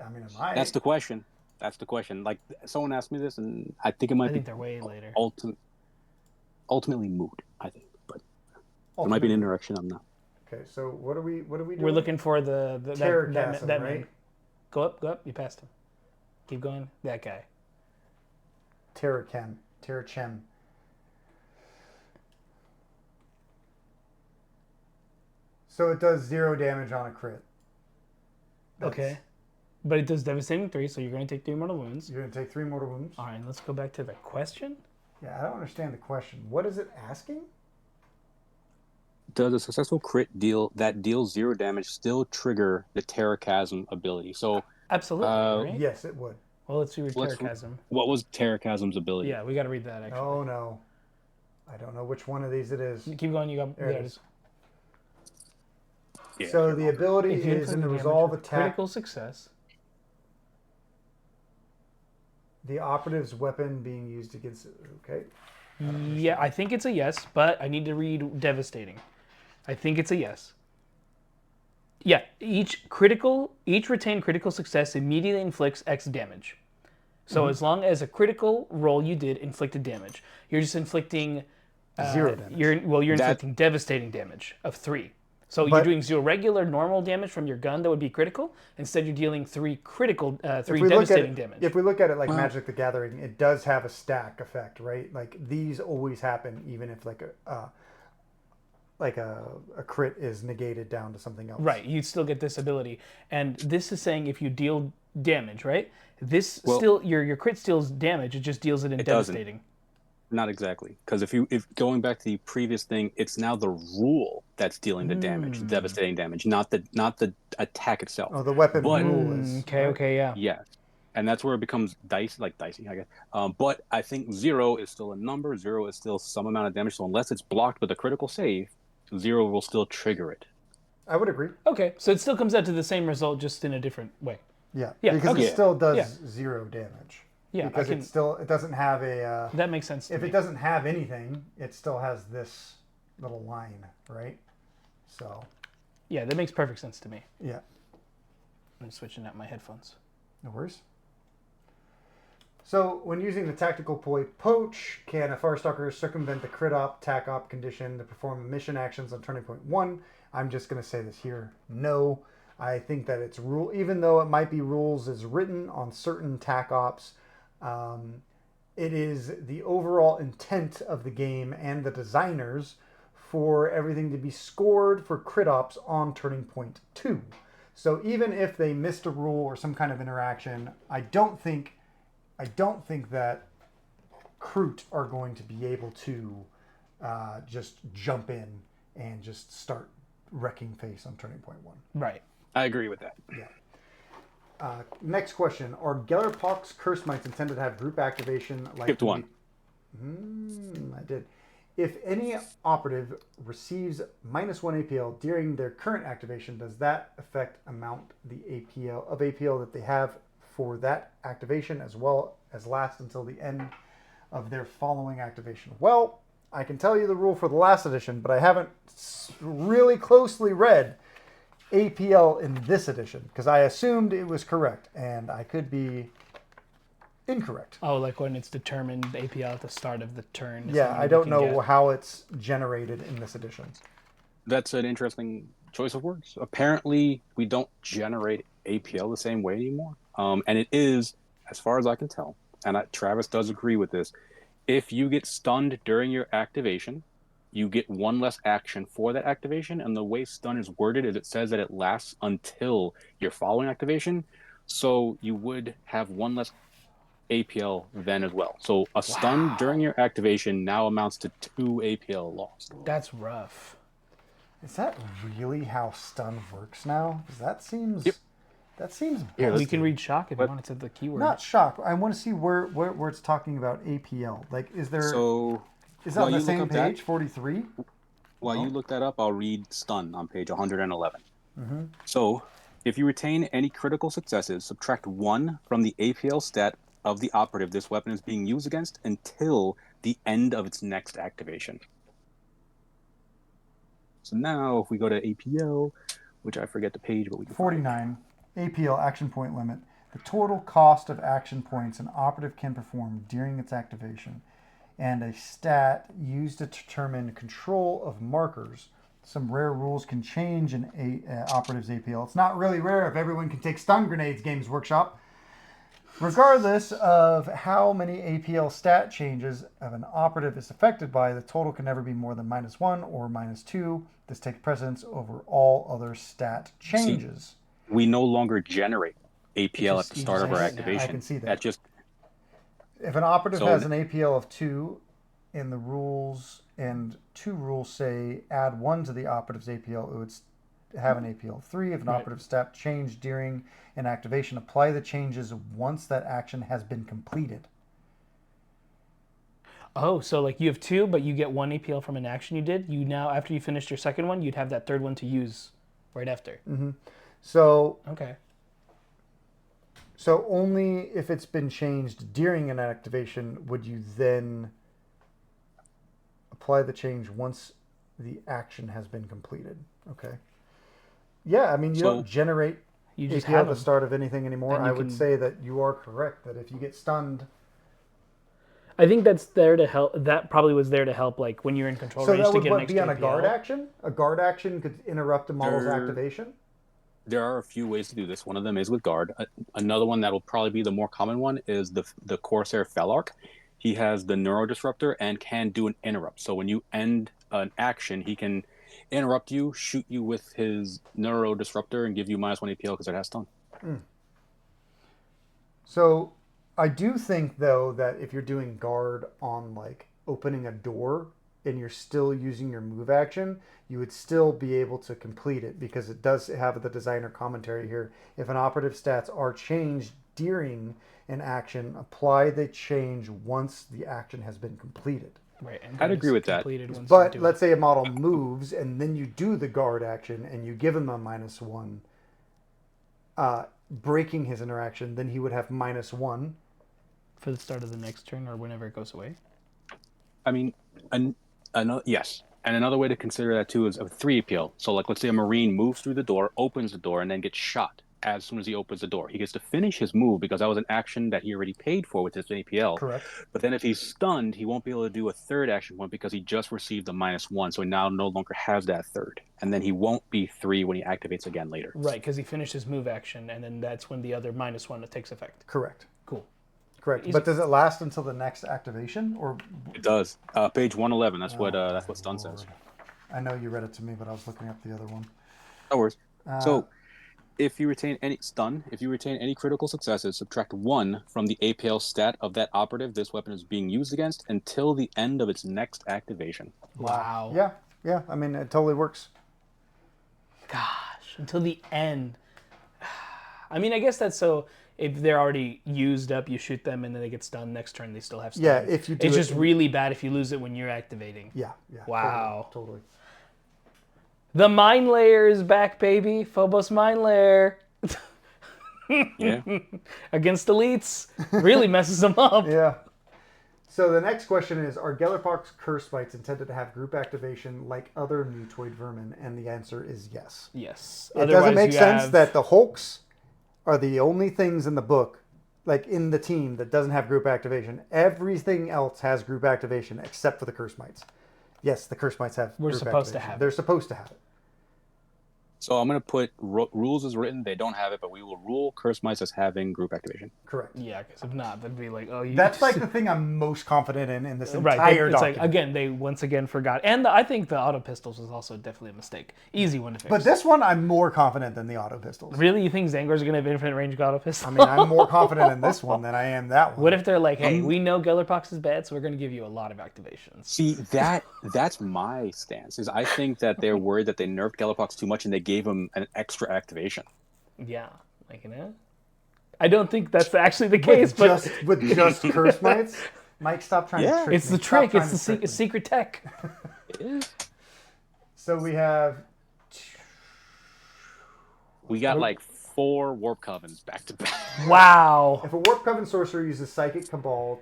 I mean, it might. That's the question. That's the question. Like someone asked me this, and I think it might I think be they're way later. ultimately moot. I think, but there might be an interaction. I'm not. Okay, so what are we doing? We're looking for the Terror that chasm, man. right? Go up. You passed him. Keep going. That guy. Terror Chem. So it does 0 damage on a crit. Okay. But it does devastating 3, so you're going to take 3 mortal wounds. You're going to take 3 mortal wounds. All right, let's go back to the question. Yeah, I don't understand the question. What is it asking? does a successful crit deal that deals 0 damage still trigger the Terrachasm ability? So Absolutely, right? Yes, it would. Well, let's read let's- Terrachasm. what was Terrachasm's ability? Yeah, we got to read that, actually. Oh, no. I don't know which one of these it is. Keep going, you got There it it is. Yeah, So the ability If you is in inflict the damage resolve with attack. critical success. The operative's weapon being used against it. Okay. Yeah, I think it's a yes, but I need to read devastating. I think it's a yes. Yeah, each retained critical success immediately inflicts X damage. So as long as a critical roll you did inflicted damage, you're just inflicting 0 damage. You're That- inflicting devastating damage of 3. So you're But- doing 0 regular normal damage from your gun that would be critical. Instead, you're dealing 3 critical, 3 If we look at devastating it, damage. if we look at it like Magic the Gathering, it does have a stack effect, right? Like these always happen, even if like a crit is negated down to something else. Right, you still get this ability, and this is saying if you deal damage, right? This Well- still your crit steals damage. It just deals it in It doesn't. devastating. Not exactly, because if going back to the previous thing, it's now the rule that's dealing the damage, the devastating damage, not the attack itself. Oh, the weapon But- rule is Okay, yeah. Yeah, and that's where it becomes dicey, I guess. But I think 0 is still a number. 0 is still some amount of damage. So unless it's blocked with a critical save, 0 will still trigger it. I would agree. Okay, so it still comes out to the same result, just in a different way. Yeah. Yeah, Because okay. it still does Yeah. 0 damage. Yeah, Because it doesn't have a. That makes sense. To If me. it doesn't have anything, it still has this little line, right? So Yeah, that makes perfect sense to me. yeah, I'm switching out my headphones. no worries. So when using the tactical ploy poach, can a Firestalker circumvent the crit op, tac op condition to perform mission actions on turning point 1? I'm just going to say this here. No. I think that it's rule, even though it might be rules as written on certain tac ops, it is the overall intent of the game and the designers for everything to be scored for crit ops on turning point 2. So even if they missed a rule or some kind of interaction, I don't think that Kroot are going to be able to just jump in and just start wrecking face on turning point 1. Right. I agree with that. Next question. Are Gellerpox Cursemites intended to have group activation like... Skipped one. I did. If any operative receives -1 APL during their current activation, does that affect amount the APL that they have for that activation as well as last until the end of their following activation? Well, I can tell you the rule for the last edition, but I haven't really closely read APL in this edition because I assumed it was correct and I could be incorrect. Oh, like when it's determined the APL at the start of the turn. is Yeah, something I you don't can know get. how it's generated in this edition. That's an interesting choice of words. Apparently, we don't generate APL the same way anymore. And it is, as far as I can tell, and Travis does agree with this, if you get stunned during your activation, you get 1 less action for that activation. And the way stun is worded is it says that it lasts until your following activation. So you would have 1 less APL then as well. So a stun during your activation now amounts to 2 APL lost. That's rough. Is that really how stun works now? Because that seems... Yep. That seems... Yeah, We busted. can read shock if you But- want. It's at the keyword. Not shock. I want to see where it's talking about APL. Like, is there... So is that while on the you look same up that- page, 43? while you look that up, I'll read stun on page 111. Mm-hmm. So if you retain any critical successes, subtract 1 from the APL stat of the operative this weapon is being used against until the end of its next activation. So now if we go to APL, which I forget the page, but we can find it. 49. APL action point limit. The total cost of action points an operative can perform during its activation, and a stat used to determine control of markers. Some rare rules can change an operative's APL. It's not really rare if everyone can take stun grenades, Games Workshop. Regardless of how many APL stat changes of an operative is affected by, the total can never be more than -1 or -2. This takes precedence over all other stat changes. We no longer generate APL at the you start of just our say it now. activation. I can see that. That's just If an operative So- has an APL of 2 in the rules and 2 rules say add 1 to the operative's APL. It would have an APL 3. If an operative stat changed during an activation, apply the changes once that action has been completed. Oh, so like you have 2, but you get 1 APL from an action you did. You now, after you finished your second one, you'd have that third one to use right after. So Okay. So only if it's been changed during an activation would you then apply the change once the action has been completed. Okay. Yeah, I mean, you don't generate You just APL have at the them. start of anything anymore. And you I would can- say that you are correct, that if you get stunned... I think that's there to help. That probably was there to help, like when you're in control So range that to would get an what, extra be on a APL. guard action? A guard action could interrupt a model's activation? There are a few ways to do this. One of them is with guard. Another one that will probably be the more common one is the Corsair Felgor. He has the Neuro Disruptor and can do an interrupt. So when you end an action, he can interrupt you, shoot you with his Neuro Disruptor, and give you -1 APL because it has stun. So I do think, though, that if you're doing guard on, like, opening a door and you're still using your move action, you would still be able to complete it because it does have the designer commentary here. If an operative stats are changed during an action, apply the change once the action has been completed. Right. And I'd agree with that. completed once you But do let's say a model moves and then you do the guard action and you give him a -1, breaking his interaction, then he would have -1. for the start of the next turn or whenever it goes away. I mean, yes. And another way to consider that too is a 3 APL. So, like, let's say a Marine moves through the door, opens the door, and then gets shot as soon as he opens the door. He gets to finish his move because that was an action that he already paid for with his APL. Correct. But then if he's stunned, he won't be able to do a third action point because he just received the -1. So he now no longer has that third. And then he won't be 3 when he activates again later. Right, because he finished his move action, and then that's when the other -1 takes effect. Correct. Cool. Correct. Easy. But does it last until the next activation, or? It does. Page 111. That's what stun says. I know you read it to me, but I was looking up the other one. No worries. So, if you retain any critical successes, subtract 1 from the APL stat of that operative this weapon is being used against until the end of its next activation. Wow. Yeah. I mean, it totally works. Gosh, until the end. I mean, I guess that's so if they're already used up, you shoot them and then they get stunned. Next turn, they still have stun. Yeah, if you do it's it- just really bad if you lose it when you're activating. Yeah. Wow. Totally. The mine layer is back, baby. Phobos mine layer. Yeah. Against elites. Really messes them up. Yeah. So the next question is, are Gellerpox Cursemites intended to have group activation like other mutoid vermin? And the answer is yes. Yes. It doesn't make sense that the Hulks are the only things in the book, like in the team, that doesn't have group activation. Everything else has group activation except for the Cursemites. Yes, the Cursemites have We're group supposed to activation. have it. They're supposed to have it. So I'm going to put rules as written. They don't have it, but we will rule Cursemites as having group activation. Correct. Yeah, because if not, that'd be like, oh, you. That's like the thing I'm most confident in this Right, entire it's document. like, again, they once again forgot. And I think the auto pistols was also definitely a mistake. Easy one to fix. But this one, I'm more confident than the auto pistols. Really? You think Zangor's going to have infinite range auto pistol? I mean, I'm more confident in this one than I am that one. What if they're like, hey, we know Gellerpox is bad, so we're going to give you a lot of activations? See, that's my stance. Is I think that they're worried that they nerfed Gellerpox too much and they gave him an extra activation. Yeah. Like, you know? I don't think that's actually the case, but with just Cursemites? Mike, stop trying to trick it's me. the Stop trick. trying It's to trick the me. secret tech. So we have... We got like 4 warp covens back to back. Wow. If a Warp Coven sorcerer uses Psychic Cabal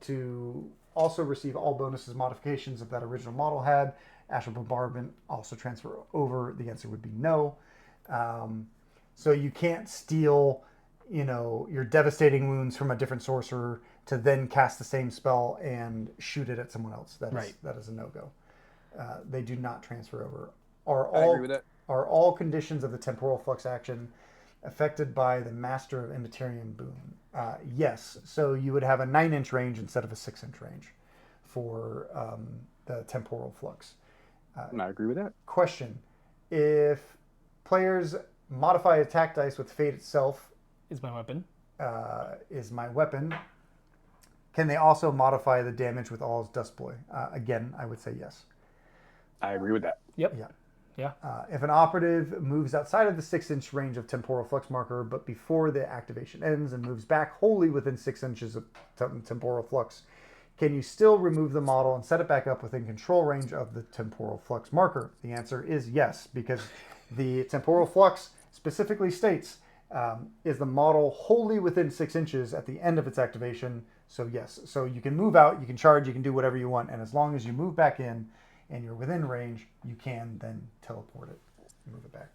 to also receive all bonuses modifications that original model had, Astral Bombardment also transfer over, the answer would be no. So you can't steal, your devastating wounds from a different sorcerer to then cast the same spell and shoot it at someone else. That is a no-go. They do not transfer over. I agree with that. Are all conditions of the temporal flux action affected by the Master of Immaterium boon? Yes. So you would have a 9-inch range instead of a 6-inch range for the temporal flux. I agree with that. Question: if players modify attack dice with fate itself Is my weapon. is my weapon, Can they also modify the damage with all dust ploy? Again, I would say yes. I agree with that. Yep. Yeah. Yeah. If an operative moves outside of the 6-inch range of temporal flux marker, but before the activation ends and moves back wholly within 6 inches of temporal flux, can you still remove the model and set it back up within control range of the temporal flux marker? The answer is yes, because the temporal flux specifically states is the model wholly within 6 inches at the end of its activation. So yes, so you can move out, you can charge, you can do whatever you want, and as long as you move back in and you're within range, you can then teleport it, move it back.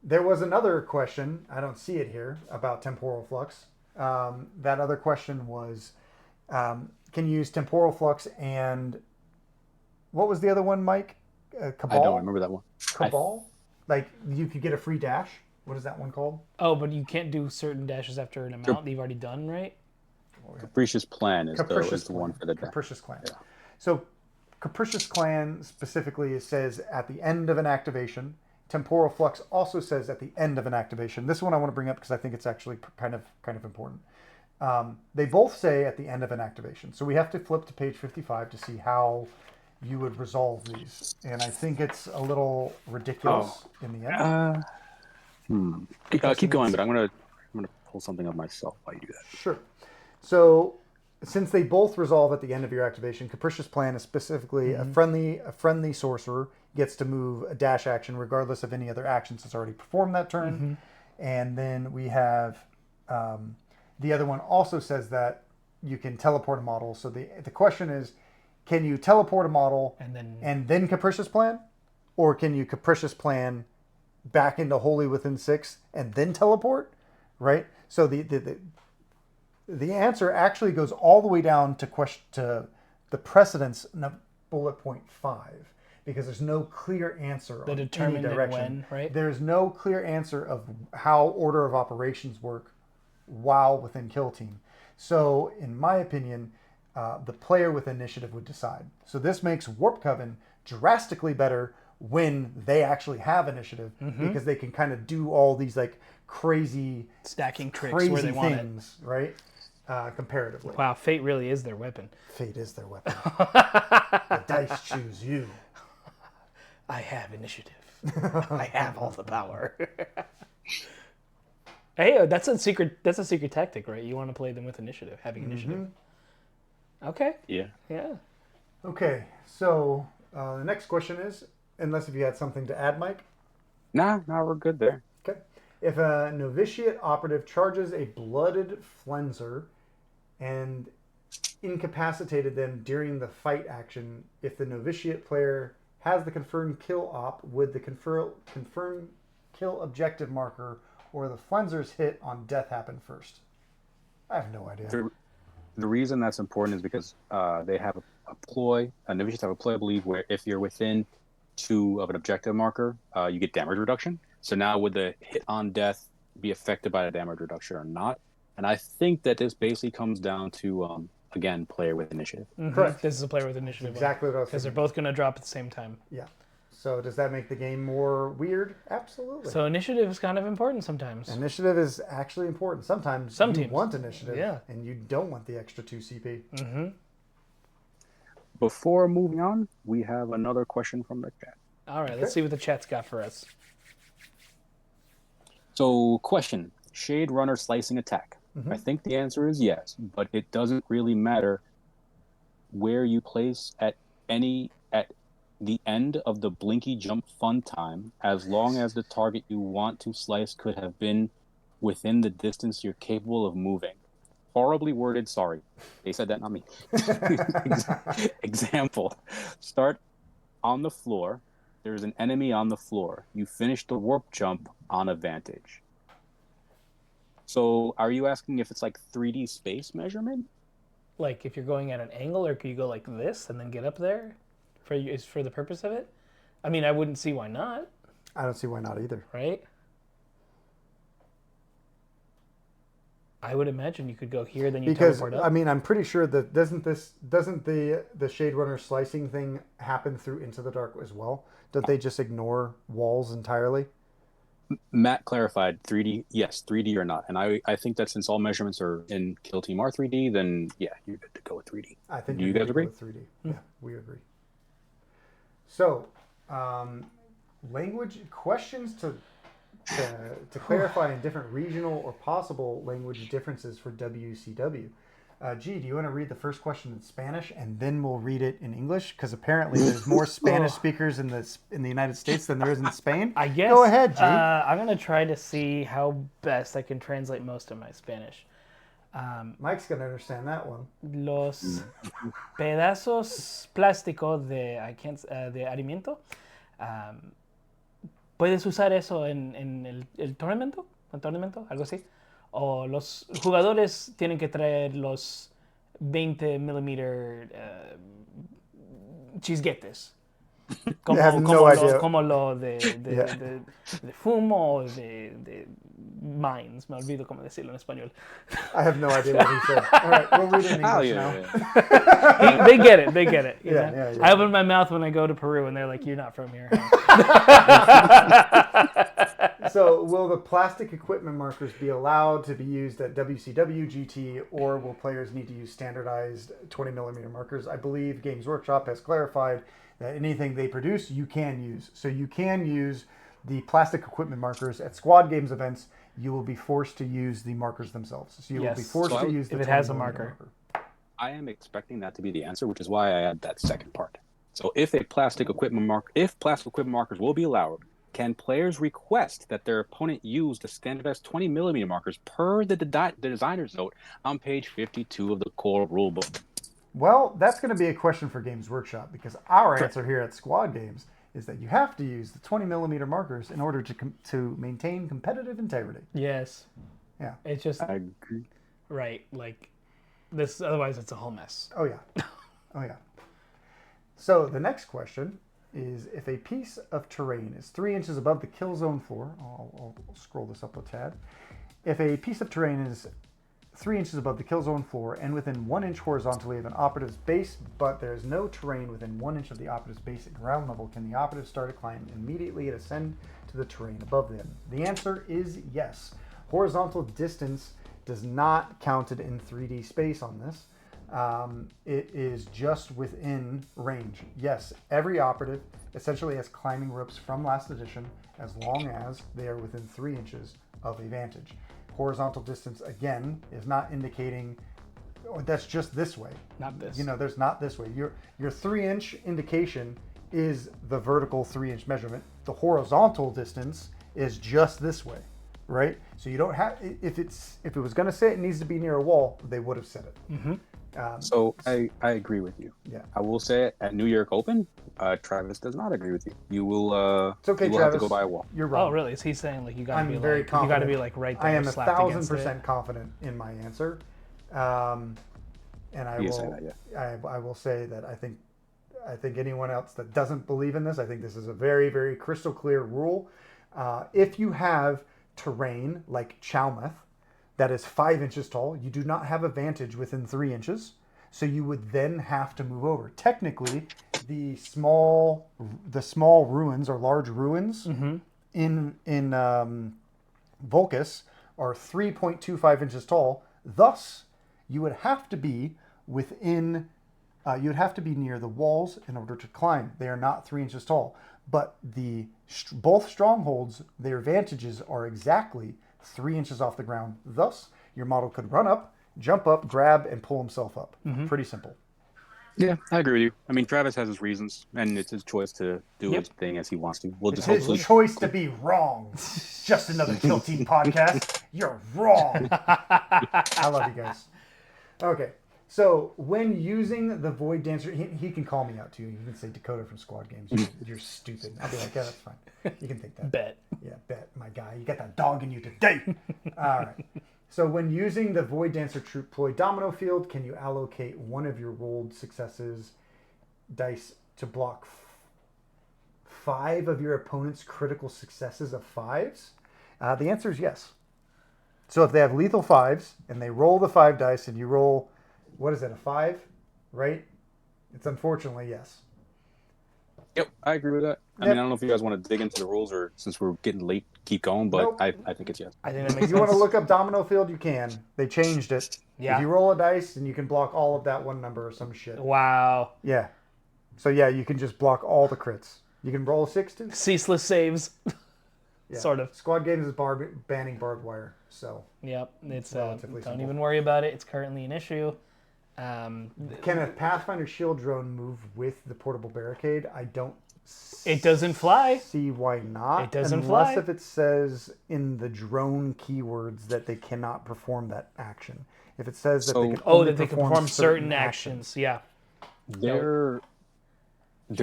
There was another question, I don't see it here, about temporal flux. That other question was, can you use temporal flux and what was the other one, Mike? Cabal? I don't remember that one. Cabal? Like you could get a free dash? What is that one called? Oh, but you can't do certain dashes after an amount that you've already done, right? Capricious Plan is the one for the dash. Capricious Clan. Yeah. So Capricious Clan specifically says at the end of an activation. Temporal Flux also says at the end of an activation. This one I want to bring up because I think it's actually kind of important. They both say at the end of an activation. So we have to flip to page 55 to see how you would resolve these. And I think it's a little ridiculous in the end. Keep going, but I'm gonna pull something up myself while you do that. Sure. So since they both resolve at the end of your activation, Capricious Plan is specifically a friendly sorcerer gets to move a dash action regardless of any other actions that's already performed that turn. And then we have the other one also says that you can teleport a model. So the question is, can you teleport a model and then Capricious Plan? Or can you Capricious Plan back into wholly within 6 and then teleport? Right? So the answer actually goes all the way down to the precedence in bullet point 5, because there's no clear answer on any direction. When, right? There's no clear answer of how order of operations work while within kill team. So in my opinion, the player with initiative would decide. So this makes Warp Coven drastically better when they actually have initiative, because they can kind of do all these like crazy stacking tricks where they want things, right? Comparatively. Wow, fate really is their weapon. Fate is their weapon. The dice choose you. I have initiative. I have all the power. Hey, that's a secret tactic, right? You want to play them with initiative, having initiative. Okay. Yeah. Yeah. Okay, so the next question is, unless if you had something to add, Mike? Nah, we're good there. Okay. If a novitiate operative charges a blooded flenser and incapacitated them during the fight action, if the novitiate player has the confirmed kill op, would the confirmed kill objective marker or the flenser's hit on death happen first? I have no idea. The reason that's important is because they have a ploy. Novitiates have a ploy, I believe, where if you're within 2 of an objective marker, you get damage reduction. So now would the hit on death be affected by the damage reduction or not? And I think that this basically comes down to, again, player with initiative. Correct. This is a player with initiative. Exactly what I was because they're thinking. both going to drop at the same time. Yeah. So does that make the game more weird? Absolutely. So initiative is kind of important sometimes. Initiative is actually important. Sometimes Some you teams want initiative, yeah. and you don't want the extra 2 CP. Before moving on, we have another question from the chat. All right, let's see what the chat's got for us. So, question: Shade Runner slicing attack. I think the answer is yes, but it doesn't really matter where you place at the end of the blinky jump fun time, as long as the target you want to slice could have been within the distance you're capable of moving. Horribly worded, sorry. They said that, not me. Example: start on the floor. There's an enemy on the floor. You finish the warp jump on a Vantage. So are you asking if it's like 3D space measurement? Like if you're going at an angle, or could you go like this and then get up there for the purpose of it? I mean, I wouldn't see why not, I don't see why not either. right? I would imagine you could go here, then you Because teleport up. I mean, I'm pretty sure that doesn't the Shade Runner slicing thing happen through Into the Dark as well? Don't they just ignore walls entirely? Matt clarified 3D. Yes, 3D or not. And I think that since all measurements are in Kill Team are 3D, then yeah, you're good to go with 3D. I think Do you're you good guys to go agree? with 3D. Yeah, we agree. So, language questions to clarify in different regional or possible language differences for WCW. G, do you want to read the first question in Spanish and then we'll read it in English? Because apparently there's more Spanish speakers in the United States than there is in Spain. I guess. Go ahead, G. I'm gonna try to see how best I can translate most of my Spanish. Mike's gonna understand that one. Los pedazos plásticos de alimento. ¿Puedes usar eso en el tornamento? ¿El tornamento? ¿Algo así? O los jugadores tienen que traer los 20 milímetros chisguetes. Como lo de fumo o de mines. Me olvido cómo decirlo en español. I have no idea what he said. All right, we'll read it in English now. Yeah. They get it. They get it. Yeah. I open my mouth when I go to Peru, and they're like, "You're not from here." So, will the plastic equipment markers be allowed to be used at WCW, GT, or will players need to use standardized 20 millimeter markers? I believe Games Workshop has clarified that anything they produce, you can use. So you can use the plastic equipment markers at squad games events. You will be forced to use the markers themselves. So you will be forced to use the if it has a marker. I am expecting that to be the answer, which is why I add that second part. So if plastic equipment markers will be allowed, can players request that their opponent use the standardized 20 millimeter markers per the designer's note on page 52 of the core rulebook? Well, that's going to be a question for Games Workshop, because our answer here at Squad Games is that you have to use the 20 millimeter markers in order to maintain competitive integrity. Yes. Yeah. It's just I agree. right, like this. Otherwise, it's a whole mess. Oh yeah. Oh yeah. So the next question is: if a piece of terrain is 3 inches above the kill zone floor, I'll scroll this up a tad. If a piece of terrain is 3 inches above the kill zone floor and within 1 inch horizontally of an operative's base, but there is no terrain within 1 inch of the operative's base at ground level, can the operative start a climb immediately and ascend to the terrain above them? The answer is yes. Horizontal distance does not count it in 3D space on this. It is just within range. Yes, every operative essentially has climbing ropes from last edition as long as they are within 3 inches of a vantage. Horizontal distance, again, is not indicating that's just this way. Not this. You know, there's not this way. Your 3 inch indication is the vertical 3 inch measurement. The horizontal distance is just this way, right? So you don't have, if it was going to say it needs to be near a wall, they would have said it. Mm-hmm. So I agree with you. Yeah. I will say at New York Open, Travis does not agree with you. You will. It's okay, you will Travis. have to go by a wall. You're wrong. Oh, really? Is he saying like you got to be very like confident. you got to be like right there? I am slapped against 1,000% confident in my answer, and I You will. say that, yeah. I will say that I think anyone else that doesn't believe in this, I think this is a very, very crystal clear rule. If you have terrain like Chalmeth that is 5 inches tall, you do not have a vantage within 3 inches. So you would then have to move over. Technically, the small ruins or large ruins in Volcus are 3.25 inches tall. Thus, you would have to be within. You would have to be near the walls in order to climb. They are not 3 inches tall, but both strongholds, their vantages are exactly 3 inches off the ground. Thus, your model could run up, jump up, grab, and pull himself up. Pretty simple. Yeah, I agree with you. I mean, Travis has his reasons, and it's his choice to do his thing as he wants to. We'll It's just his hopefully. choice to be wrong. Just another Kill Team podcast. You're wrong. I love you guys. Okay, so when using the Void Dancer, he can call me out too. You can say Dakota from Squad Games. You're stupid. I'll be like, yeah, that's fine. You can take that. Bet. Yeah, bet, my guy. You got that dog in you today. All right. So when using the Void Dancer Troop Ploy Domino Field, can you allocate one of your rolled successes dice to block 5 of your opponent's critical successes of 5s? The answer is yes. So if they have lethal 5s and they roll the 5 dice and you roll, what is it, a 5, right? It's unfortunately yes. Yep, I agree with that. I mean, I don't know if you guys want to dig into the rules or since we're getting late, keep going, but Nope. I think it's yes. I think that If makes you want to sense. look up domino field, you can. They changed it. Yeah. If you roll a dice, and you can block all of that one number or some shit. Wow. Yeah. So yeah, you can just block all the crits. You can roll a 6 too. Ceaseless saves. Yeah. Sort of. Squad games is banning barbed wire. So Yep. It's relatively don't simple. even worry about it. It's currently an issue. can a Pathfinder shield drone move with the portable barricade? I don't. It doesn't fly. See why not? It doesn't unless fly. if it says in the drone keywords that they cannot perform that action. If it says that they can Oh, only that they can perform certain actions. Yeah. There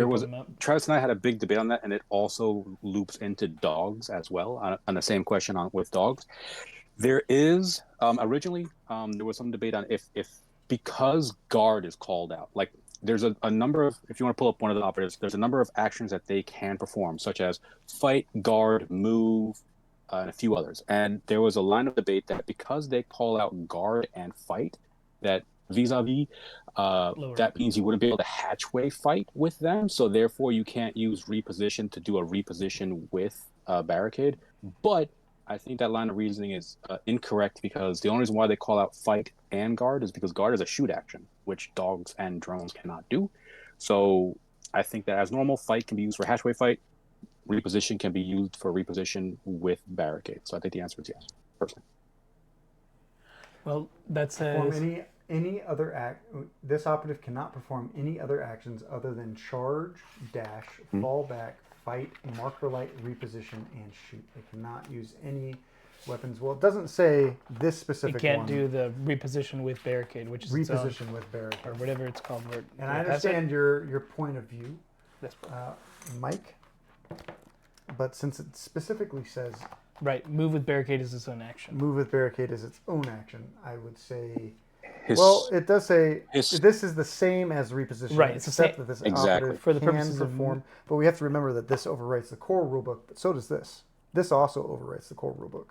was them up. Travis and I had a big debate on that, and it also loops into dogs as well on the same question with dogs. There is originally there was some debate on if because guard is called out, like there's a number of, if you want to pull up one of the operatives, there's a number of actions that they can perform, such as fight, guard, move, and a few others. And there was a line of debate that because they call out guard and fight, that vis-a-vis, that means you wouldn't be able to hatchway fight with them. So therefore, you can't use reposition to do a reposition with barricade. But I think that line of reasoning is incorrect because the only reason why they call out fight and guard is because guard is a shoot action, which dogs and drones cannot do. So I think that as normal, fight can be used for hatchway fight. Reposition can be used for reposition with barricade. So I think the answer is yes, personally. Well, that Perform says any other act. This operative cannot perform any other actions other than charge, dash, fall back, fight, marker light, reposition, and shoot. They cannot use any weapons. Well, it doesn't say this it specific can't one. do the reposition with barricade, which is its own, Reposition with barricade. or whatever it's called. And I understand your point of view, That's Mike. But since it specifically says right. Move with barricade is its own action. move with barricade is its own action, I would say. Well, it does say this is the same as reposition, Right, it's the except same- that this Exactly. operative For the can purposes of- perform. But we have to remember that this overwrites the core rulebook, but so does this. This also overwrites the core rulebook.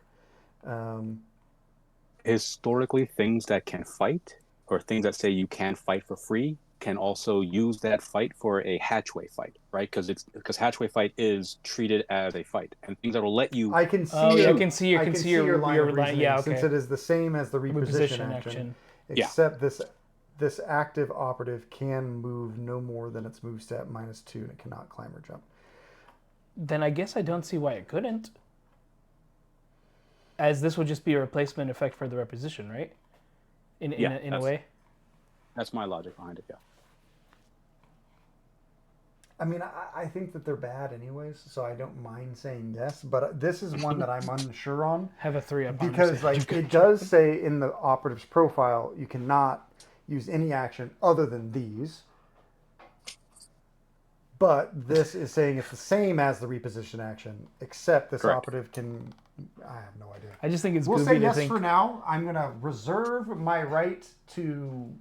Historically, things that can fight or things that say you can fight for free can also use that fight for a hatchway fight, right? Because hatchway fight is treated as a fight, and things that will let you. I can see. Oh, yeah, your, I can see your line your of line. reasoning, Yeah, since okay. it is the same as the reposition action, except this active operative can move no more than its move stat -2, and it cannot climb or jump. Then I guess I don't see why it couldn't. As this would just be a replacement effect for the reposition, right? In a way. That's my logic behind it. Yeah. I mean, I think that they're bad anyways, so I don't mind saying yes. But this is one that I'm unsure on Have a 3 up on because, like, it does say in the operative's profile you cannot use any action other than these. But this is saying it's the same as the reposition action, except this Correct. operative can. I have no idea. I just think it's We'll goofy say to yes think. for now. I'm gonna reserve my right to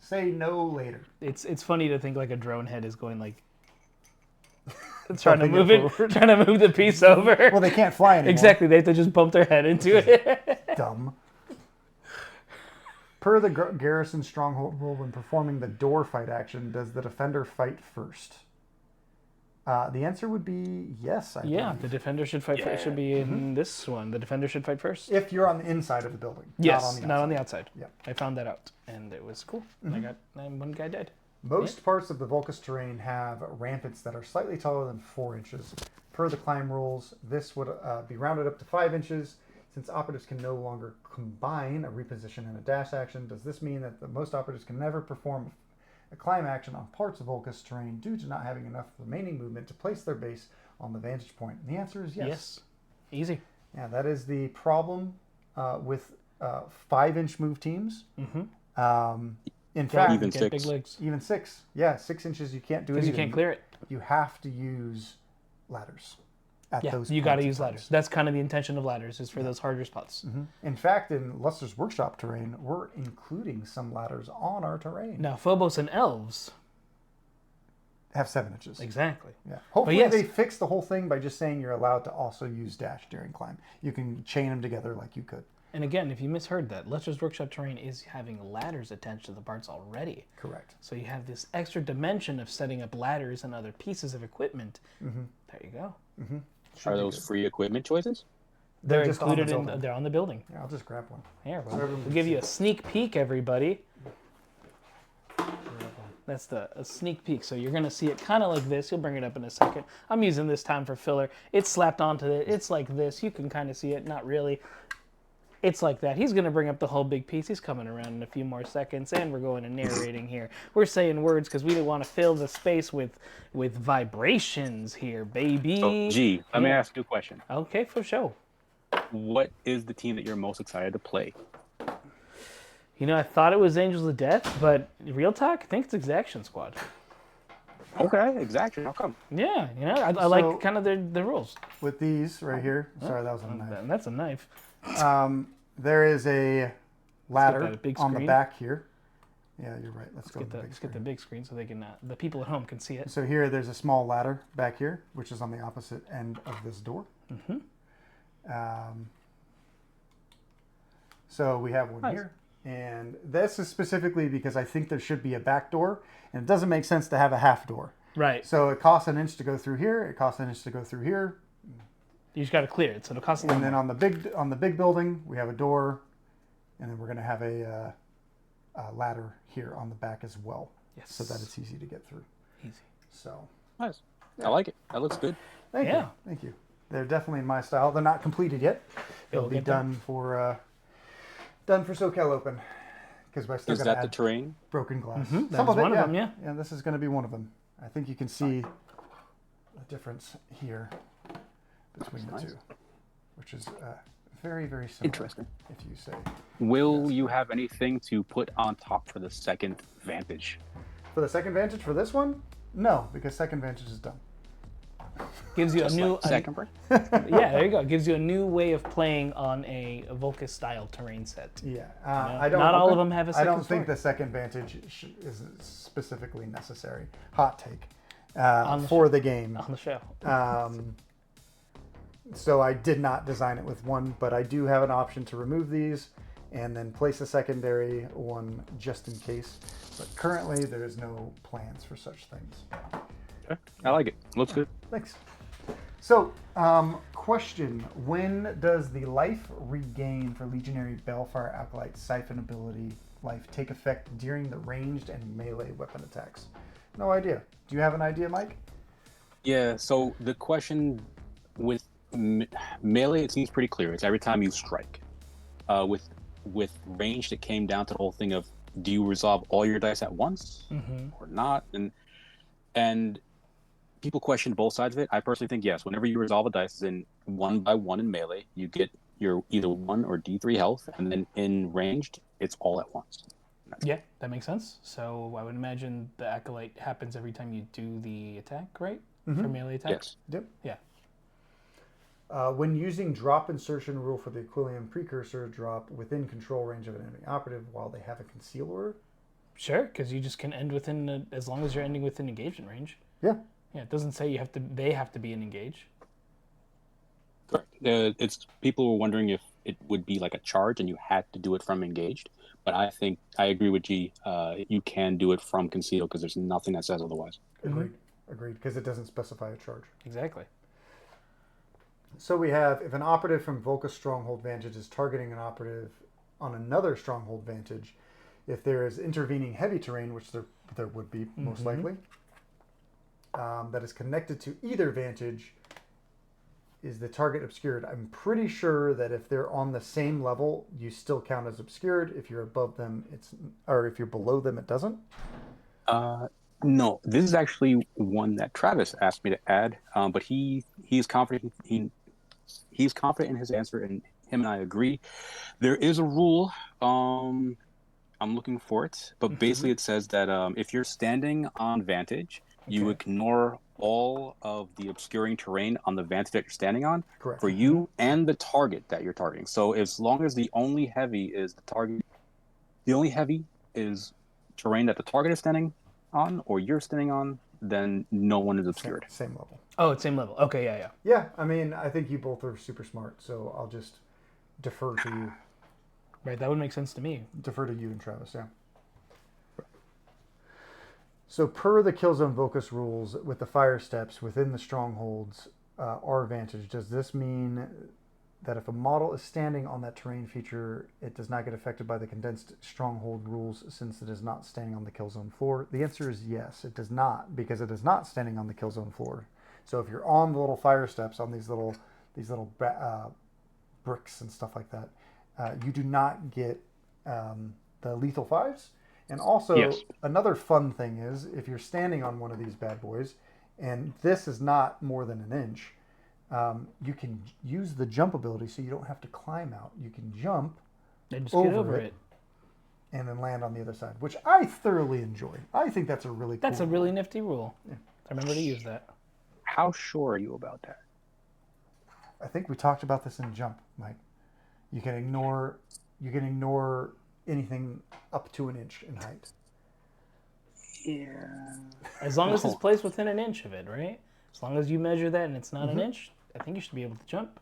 say no later. It's funny to think like a drone head is going like trying to Bumping move it it, forward. trying to move the piece over. Well, they can't fly anymore. Exactly, they have to just bump their head into it. Dumb. Per the garrison stronghold rule, when performing the door fight action, does the defender fight first? The answer would be yes. I Yeah, believe. the defender should fight first. Should be in this one. The defender should fight first. If you're on the inside of the building, Yes, not on the outside. outside. Yeah. I found that out, and it was cool. And one guy died. Most parts of the Vulcus terrain have ramparts that are slightly taller than 4 inches. Per the climb rules, this would be rounded up to 5 inches. Since operatives can no longer combine a reposition and a dash action, does this mean that most operatives can never perform a climb action on parts of Vulcus terrain due to not having enough remaining movement to place their base on the vantage point? And the answer is yes. Yes, easy. Yeah, that is the problem with 5-inch move teams. In fact, Even Get 6. big legs even 6. Yeah, 6 inches you can't do it. because you even. can't clear it. You have to use ladders at Yeah, those you got to points use of ladders. times. That's kind of the intention of ladders, is for those harder spots. In fact, in Luster's workshop terrain, we're including some ladders on our terrain. Now, Phobos and elves, Have 7 inches. exactly. Yeah. Hopefully yes. they fix the whole thing by just saying you're allowed to also use dash during climb. You can chain them together like you could. And again, if you misheard that, Lecher's Workshop terrain is having ladders attached to the parts already. Correct. So you have this extra dimension of setting up ladders and other pieces of equipment. Mm-hmm. There you go. Mm-hmm. Are those free equipment choices? They're just on included the in. building. They're on the building. Yeah, I'll just grab one. Here, So everyone we'll can give see you a it. sneak peek, everybody. That's a sneak peek. So you're going to see it kind of like this. You'll bring it up in a second. I'm using this time for filler. It's slapped onto it. It's like this. You can kind of see it. Not really. It's like that. He's going to bring up the whole big piece. He's coming around in a few more seconds, and we're going to narrating here. We're saying words because we didn't want to fill the space with vibrations here, baby. So, G, let me ask you a question. Okay, for sure. What is the team that you're most excited to play? You know, I thought it was Angels of Death, but real talk, I think it's Exaction Squad. Okay, exactly. How come? Yeah, you know, I like kind of the rules. With these right here. Sorry, that was a knife. And that's a knife. There is a ladder big on the screen. back here. Yeah, you're right. Let's go to the big Let's get the screen. big screen so they can the people at home can see it. So here, there's a small ladder back here, which is on the opposite end of this door. Mm-hmm. So we have one here. And this is specifically because I think there should be a back door, and it doesn't make sense to have a half door. Right. So it costs an inch to go through here. It costs an inch to go through here. You just got to clear it, so it'll cost a little And then more. on the big building, we have a door, and then we're going to have a ladder here on the back as well, Yes. so that it's easy to get through. Easy. So Nice. I like it. That looks good. thank Yeah. you, thank you. They're definitely in my style. They're not completed yet. They'll We'll be get there. done for SoCal Open because I still Is got that to the add terrain? broken glass. Mhm, that Some was of it, one of yeah. them, yeah. Yeah, this is going to be one of them. I think you can see the difference here between the Nice. two, which is very, very similar. Interesting. If you say. Will you have anything to put on top for the second Vantage? For the second Vantage for this one, no, because second Vantage is done. Gives you Just a new like second break? yeah, there you go. Gives you a new way of playing on a Volcus style terrain set. Yeah, I don't. not all of them have a I don't second think story. the second Vantage is specifically necessary. Hot take On the for the game. On the show. So I did not design it with one, but I do have an option to remove these and then place a secondary one just in case. But currently, there is no plans for such things. Okay. I like it. Looks good. Thanks. So, question: when does the life regain for Legionary Balefire Acolyte Siphon ability life take effect during the ranged and melee weapon attacks? No idea. Do you have an idea, Mike? Yeah, so the question with melee, it seems pretty clear. It's every time you strike. With ranged, it came down to the whole thing of, do you resolve all your dice at once or not? And people question both sides of it. I personally think yes. Whenever you resolve a dice in 1 by 1 in melee, you get your either 1 or D3 health, and then in ranged, it's all at once. Yeah, that makes sense. So I would imagine the acolyte happens every time you do the attack, right? For melee attack. Yes. Yep. Yeah. When using drop insertion rule for the Aquilium precursor, drop within control range of an enemy operative while they have a conceal order. Sure, because you just can end within as long as you're ending within engagement range. Yeah. Yeah, it doesn't say they have to be in engage. Correct. It's people were wondering if it would be like a charge and you had to do it from engaged. But I think I agree with G. You can do it from concealed because there's nothing that says otherwise. Agreed. Agreed. Because it doesn't specify a charge. Exactly. So we have, if an operative from Volca's Stronghold Vantage is targeting an operative on another Stronghold Vantage, if there is intervening heavy terrain, which there would be most likely, that is connected to either Vantage, is the target obscured? I'm pretty sure that if they're on the same level, you still count as obscured. If you're above them, or if you're below them, it doesn't. No, this is actually one that Travis asked me to add, but he's confident. He's confident in his answer, and him and I agree. There is a rule. I'm looking for it, but basically it says that if you're standing on Vantage, you ignore all of the obscuring terrain on the Vantage that you're standing on. Correct. For you and the target that you're targeting. So as long as the only heavy is the target, the only heavy is terrain that the target is standing on or you're standing on, then no one is obscured. Same level. Oh, it's same level. Okay, yeah. Yeah, I mean, I think you both are super smart, so I'll just defer to you. Right, that would make sense to me. Defer to you and Travis, yeah. So per the Killzone Vocus rules, with the fire steps within the strongholds are Vantage, does this mean that if a model is standing on that terrain feature, it does not get affected by the condensed stronghold rules since it is not standing on the Killzone floor? The answer is yes, it does not, because it is not standing on the Killzone floor. So if you're on the little fire steps, on these little bricks and stuff like that, you do not get the lethal fives. And also, Yes. another fun thing is, if you're standing on one of these bad boys, and this is not more than an inch, you can use the jump ability so you don't have to climb out. You can jump And just get over it. and then land on the other side, which I thoroughly enjoy. I think that's a really cool That's a really nifty rule. Yeah. I remember to use that. How sure are you about that? I think we talked about this in Jump, Mike. You can ignore anything up to an inch in height. Yeah. As long as it's placed within an inch of it, right? As long as you measure that and it's not an inch, I think you should be able to jump.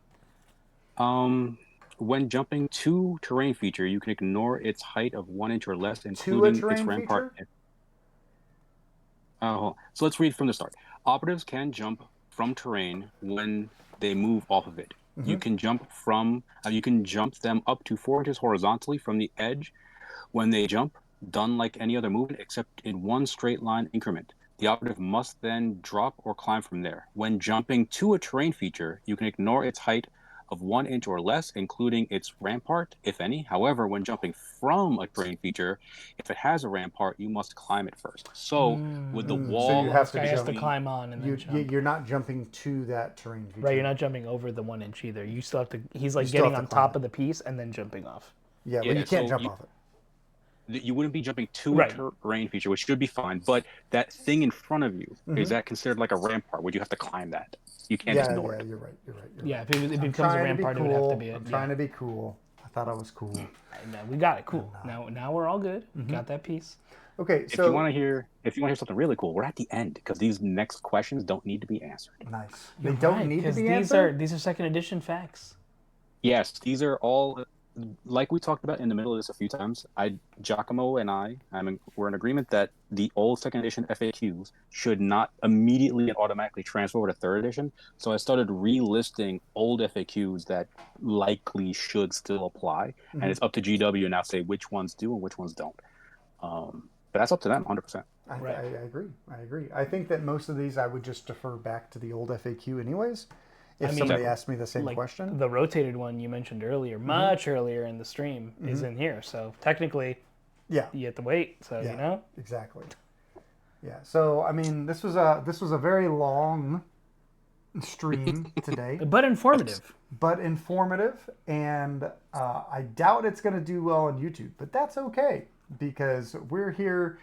When jumping to terrain feature, you can ignore its height of 1 inch or less, To a including its terrain rampart. feature? So let's read from the start. Operatives can jump from terrain when they move off of it. You can jump them up to 4 inches horizontally from the edge when they jump, done like any other movement except in one straight line increment. The operative must then drop or climb from there. When jumping to a terrain feature, you can ignore its height of 1 inch or less, including its rampart, if any. However, when jumping from a terrain feature, if it has a rampart, you must climb it first. So with the wall, So you have Guy to has to jump. climb on and then jump. You're not jumping to that terrain feature. Right, you're not jumping over the 1 inch either. You still have to. He's like still getting have on to climb top it. of the piece and then jumping off. Yeah, but Yeah, you can't so jump you- off it. you wouldn't be jumping to Right. a terrain feature, which should be fine. But that thing in front of you, is that considered like a rampart? Would you have to climb that? You can't just ignore it. You're right. You're right. Yeah, if it I'm becomes a trying to be rampart, it would have to cool. be it. I'm trying to be cool. I thought I was cool. No, we got it. Cool. Now we're all good. We got that piece. Okay, If so you want to hear something really cool, we're at the end because these next questions don't need to be answered. nice. They don't need to 'cause be these answered. these are second edition facts. Yes, these are all like we talked about in the middle of this a few times. Giacomo and we're in agreement that the old second edition FAQs should not immediately and automatically transfer over to third edition. So I started relisting old FAQs that likely should still apply, and it's up to GW now to say which ones do and which ones don't. But that's up to them, 100%. I agree. I think that most of these I would just defer back to the old FAQ anyways. If somebody asked me the same question. The rotated one you mentioned earlier, much earlier in the stream, is in here. So technically, Yeah. you have to wait. So Yeah. you know. Exactly. Yeah. So I mean, this was a very long stream today, But informative. but informative, and I doubt it's going to do well on YouTube, but that's okay because we're here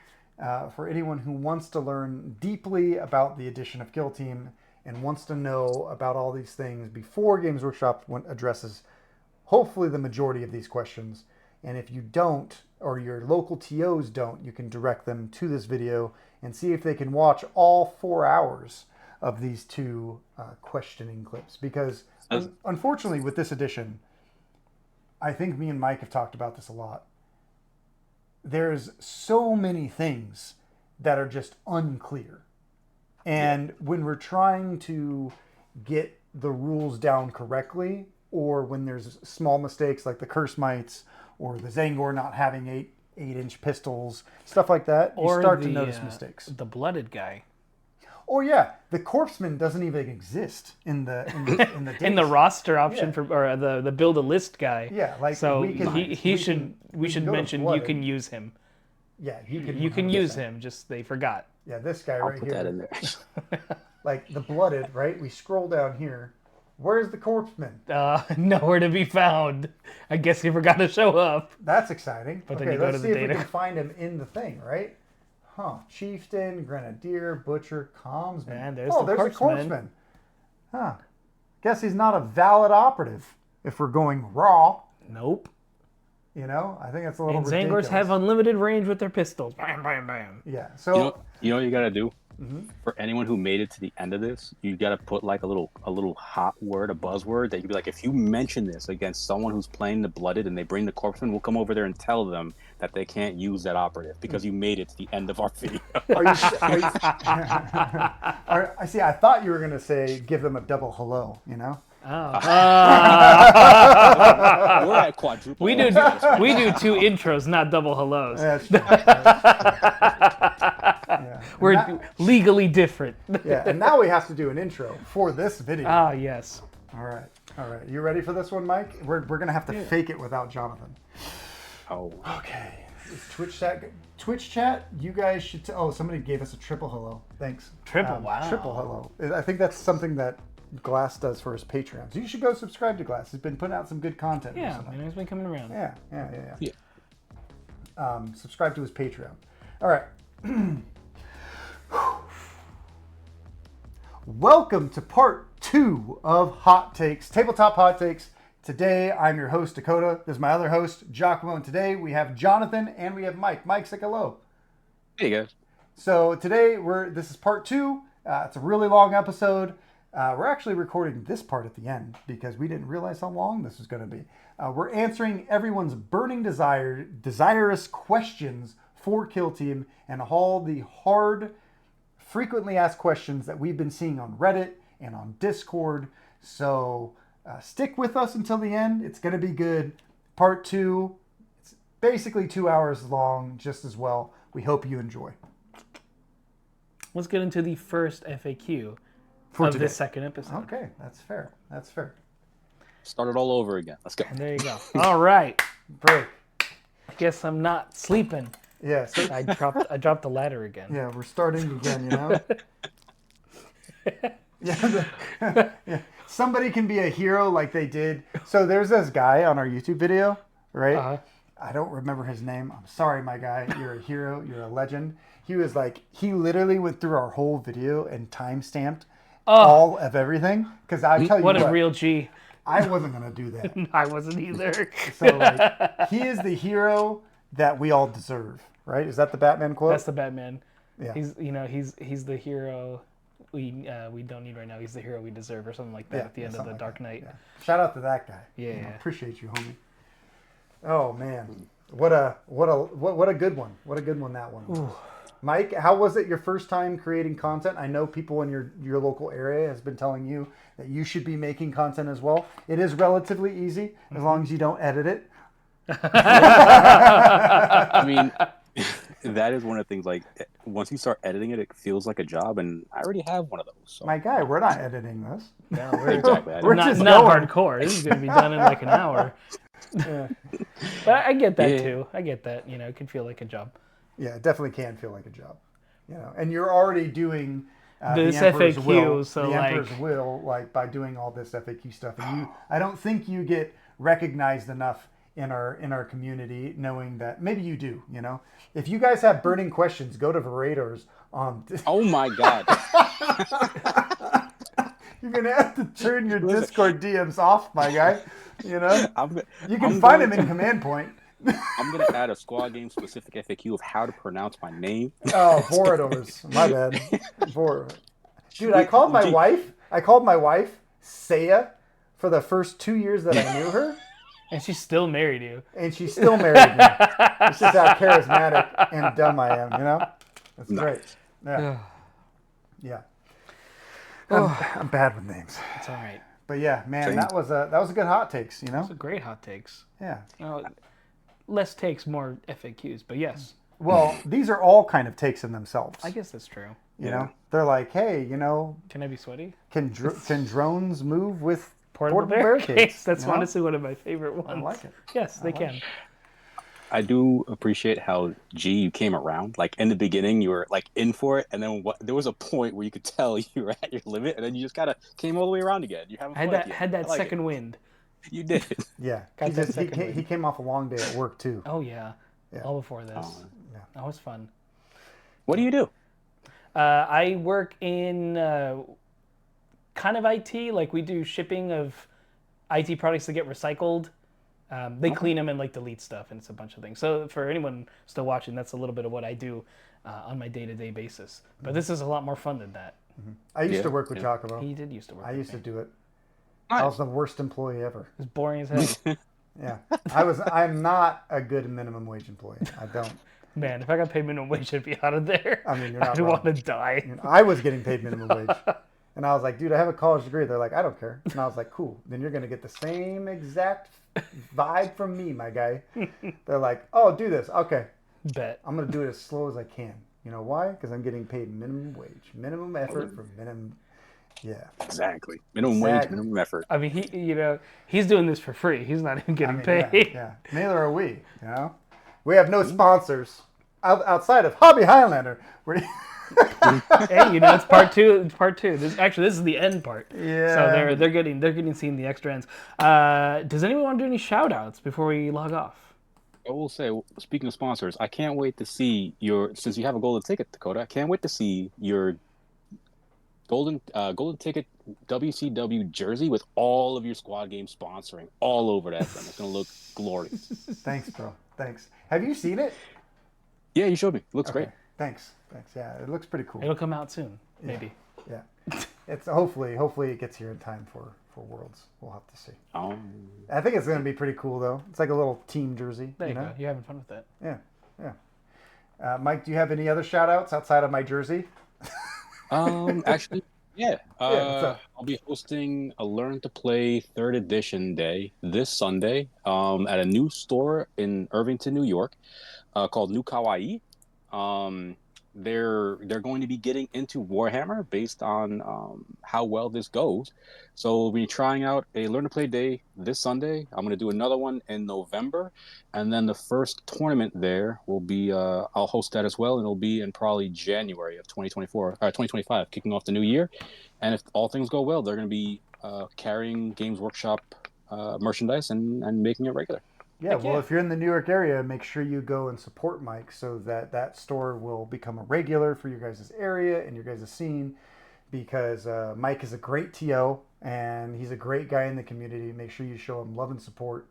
for anyone who wants to learn deeply about the edition of Kill Team and wants to know about all these things before Games Workshop addresses hopefully the majority of these questions. And if you don't, or your local TOs don't, you can direct them to this video and see if they can watch all 4 hours of these two questioning clips. Because unfortunately with this edition, I think me and Mike have talked about this a lot. There's so many things that are just unclear. And when we're trying to get the rules down correctly, or when there's small mistakes like the Cursemites or the Zangor not having 8-inch pistols, stuff like that, you start to notice mistakes. The blooded guy. Oh yeah, the corpsman doesn't even exist in the In the days. roster option Yeah. or the build a list guy. Yeah, like so we can- we we should can go to mention you blooded. can use him. Yeah, you You can use him. Just they forgot. Yeah, this guy I'll right put here. that in there. Like the blooded, right? We scroll down here. Where's the corpsman? Nowhere to be found. I guess he forgot to show up. That's exciting. But then Okay, you go let's to see the if we data. can find him in the thing, right? Huh. Chieftain, Grenadier, Butcher, Commsman. And there's oh, the there's a corpsman. corpsman. Huh. Guess he's not a valid operative if we're going raw. Nope. You know, I think that's a little And ridiculous. Zangors have unlimited range with their pistols. Bam, bam, bam. Yeah. So You know what you gotta do? For anyone who made it to the end of this, you got to put like a little hot word, a buzzword that you'd be like, if you mention this against someone who's playing the blooded and they bring the corpsman, we'll come over there and tell them that they can't use that operative because you made it to the end of our video. I see. I thought you were gonna say give them a double hello. You know. Oh. We're at quadruple. We do 2 intros, not double hellos. That's true. Yeah. We're legally different. Yeah, and now we have to do an intro for this video. Ah, yes. All right. You ready for this one, Mike? We're gonna have to fake it without Jonathan. Oh. Okay. Twitch chat. You guys should. Somebody gave us a triple hello. Thanks. Wow. Triple hello. I think that's something that Glass does for his Patreons. You should go subscribe to Glass. He's been putting out some good content. Yeah, recently. man, he's been coming around. Yeah. Subscribe to his Patreon. All right. Welcome to part 2 of Hot Takes, Tabletop Hot Takes. Today, I'm your host, Dakota. This is my other host, Giacomo. And today, we have Jonathan and we have Mike. Mike, say hello. Hey, guys. So today, this is part 2. It's a really long episode. We're actually recording this part at the end because we didn't realize how long this was going to be. We're answering everyone's burning desirous questions for Kill Team and all the hard, frequently asked questions that we've been seeing on Reddit and on Discord. So stick with us until the end. It's going to be good. Part 2, it's basically 2 hours long, just as well. We hope you enjoy. Let's get into the first FAQ For of today. this second episode. Okay, that's fair. Start it all over again. Let's go. And there you go. All right. Break. I guess I'm not sleeping. Yeah, so, I dropped the ladder again. yeah, we're starting again, you know? Yeah. Somebody can be a hero like they did. So there's this guy on our YouTube video, right? Uh-huh. I don't remember his name. I'm sorry, my guy. You're a hero. You're a legend. He was like, he literally went through our whole video and time-stamped all of everything. Because I tell you What a real G. I wasn't going to do that. I wasn't either. So like, he is the hero that we all deserve, right? Is that the Batman quote? That's the Batman. Yeah. He's the hero we don't need right now. He's the hero we deserve, or something like that at the end of the Dark Knight. Yeah. Shout out to that guy. Yeah. You know, appreciate you, homie. Oh man, what a good one. What a good one that one. Ooh. Mike, how was it your first time creating content? I know people in your local area has been telling you that you should be making content as well. It is relatively easy as long as you don't edit it. I mean, that is one of the things, like, once you start editing it, it feels like a job, and I already have one of those. So. My guy, we're not editing this. No, Exactly. We're not just hardcore. This is going to be done in like an hour. Yeah. But I get that too. I get that. You know, it can feel like a job. Yeah, it definitely can feel like a job. You know, and you're already doing This the Emperor's FAQ, will, so, the like- Emperor's will, like by doing all this FAQ stuff, and I don't think you get recognized enough in our community, knowing that maybe you do. You know, if you guys have burning questions, go to Veradors on. Oh my God. You're gonna have to turn your Discord DMs off, my guy. You know, you can I'm find going him in command point. I'm going to add a squad game specific FAQ of how to pronounce my name. Oh, Voradors. My bad. Dude, I called my wife Saya for the first 2 years that I knew her, And she still married you. and she still married me. It's just how charismatic and dumb I am, you know? That's great. Yeah. Yeah. I'm bad with names. It's all right. But yeah, man, Same. that was a good hot takes, you know? Those are great hot takes. Yeah. You know, less takes, more FAQs. But yes, Well, these are all kind of takes in themselves. I guess that's true. You know? They're like, hey, you know, Can I be sweaty? can drones move with Portable barricades? That's you know? honestly one of my favorite ones. I like it. Yes, they can. I do appreciate how, you came around. Like, in the beginning, you were, like, in for it, and then there was a point where you could tell you were at your limit, and then you just kind of came all the way around again. You haven't Had that second wind. You did. Yeah. Got that second He wind. came off a long day at work, too. Oh yeah. Yeah. All before this. Yeah. That was fun. What do you do? I work in kind of IT. Like we do shipping of IT products that get recycled. They clean them and like delete stuff, and it's a bunch of things. So for anyone still watching, that's a little bit of what I do on my day-to-day basis. But this is a lot more fun than that. I used to work with yeah. Giacomo. He did used to work. I with used to me. do it. Nice. I was the worst employee ever. It was boring as hell. Yeah, I'm not a good minimum wage employee. I don't. Man, if I got paid minimum wage, I'd be out of there. I mean, you're not I'd wrong. want to die. I was getting paid minimum wage. And I was like, dude, I have a college degree. They're like, I don't care. And I was like, cool. Then you're going to get the same exact vibe from me, my guy. They're like, oh, do this. Okay. Bet. I'm going to do it as slow as I can. You know why? Because I'm getting paid minimum wage. Minimum effort for minimum. Yeah. Exactly. Minimum wage, minimum effort. I mean, he's doing this for free. He's not even getting paid. Yeah. Neither are we. You know, we have no sponsors outside of Hobby Highlander. Hey, it's part two. It's part two. This is the end part. Yeah. So they're getting seen the extra ends. Does anyone want to do any shout outs before we log off? I will say, speaking of sponsors, I can't wait to see since you have a golden ticket, Dakota, I can't wait to see your golden ticket WCW jersey with all of your squad games sponsoring all over that thing. It's going to look glorious. Thanks, bro. Thanks. Have you seen it? Yeah, you showed me. It looks great. Thanks. Yeah, it looks pretty cool. It'll come out soon, maybe. Yeah. It's hopefully it gets here in time for Worlds. We'll have to see. I think it's going to be pretty cool though. It's like a little team jersey. There you go. You're having fun with that. Yeah. Mike, do you have any other shout outs outside of my jersey? Actually, yeah. What's up? I'll be hosting a Learn to Play 3rd Edition Day this Sunday at a new store in Irvington, New York, called New Kawaii. They're going to be getting into Warhammer based on how well this goes. So we'll be trying out a Learn to Play Day this Sunday. I'm going to do another one in November, and then the first tournament there will be I'll host that as well, and it'll be in probably January of 2025, kicking off the new year. And if all things go well, they're going to be carrying Games Workshop merchandise and making it regular. Yeah, well, if you're in the New York area, make sure you go and support Mike so that store will become a regular for your guys' area and your guys' scene, because Mike is a great TO and he's a great guy in the community. Make sure you show him love and support,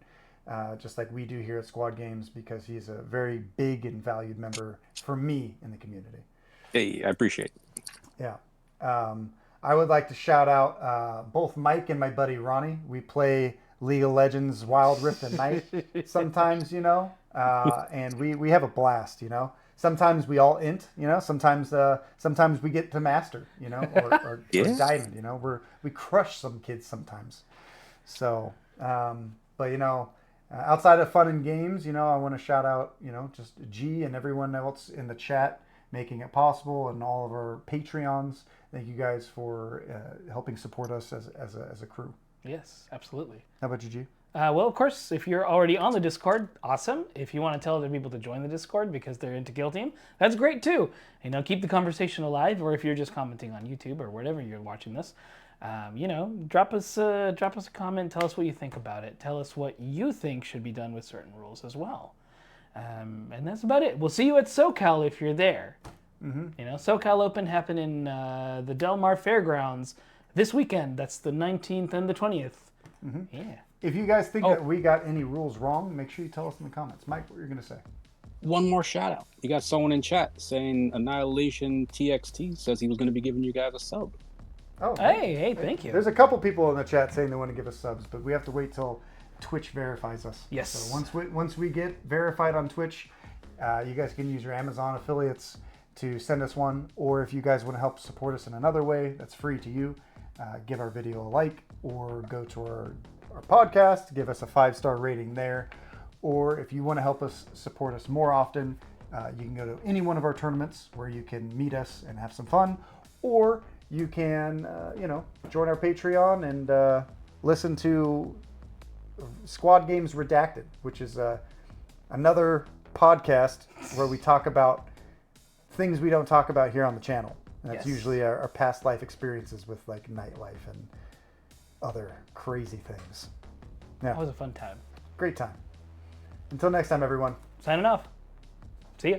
just like we do here at Squad Games, because he's a very big and valued member for me in the community. Hey, I appreciate it. Yeah. I would like to shout out both Mike and my buddy Ronnie. We play League of Legends Wild Rift at night sometimes, and we have a blast, Sometimes we all int, sometimes we get to master, or diamond, we crush some kids sometimes. So, but outside of fun and games, I want to shout out, just G and everyone else in the chat making it possible, and all of our Patreons. Thank you guys for helping support us as a crew. Yes, absolutely. How about you, G? Well, of course, if you're already on the Discord, awesome. If you want to tell other people to join the Discord because they're into Kill Team, that's great too. Keep the conversation alive. Or if you're just commenting on YouTube or wherever you're watching this, drop us a comment. Tell us what you think about it. Tell us what you think should be done with certain rules as well. And that's about it. We'll see you at SoCal if you're there. Mm-hmm. SoCal Open happened in the Del Mar Fairgrounds this weekend. That's the 19th and the 20th. Mm-hmm. Yeah. If you guys think that we got any rules wrong, make sure you tell us in the comments. Mike, what you're going to say? One more shout out. You got someone in chat saying Annihilation TXT says he was going to be giving you guys a sub. Oh, hey, thank you. There's a couple people in the chat saying they want to give us subs, but we have to wait till Twitch verifies us. Yes. So once we get verified on Twitch, you guys can use your Amazon affiliates to send us one, or if you guys want to help support us in another way, that's free to you. Give our video a like, or go to our podcast, give us a 5-star rating there. Or if you want to help us support us more often, you can go to any one of our tournaments where you can meet us and have some fun, or you can join our Patreon and listen to Squad Games Redacted, which is another podcast where we talk about things we don't talk about here on the channel. And that's usually our past life experiences with like nightlife and other crazy things. Yeah. That was a fun time. Great time. Until next time, everyone. Signing off. See ya.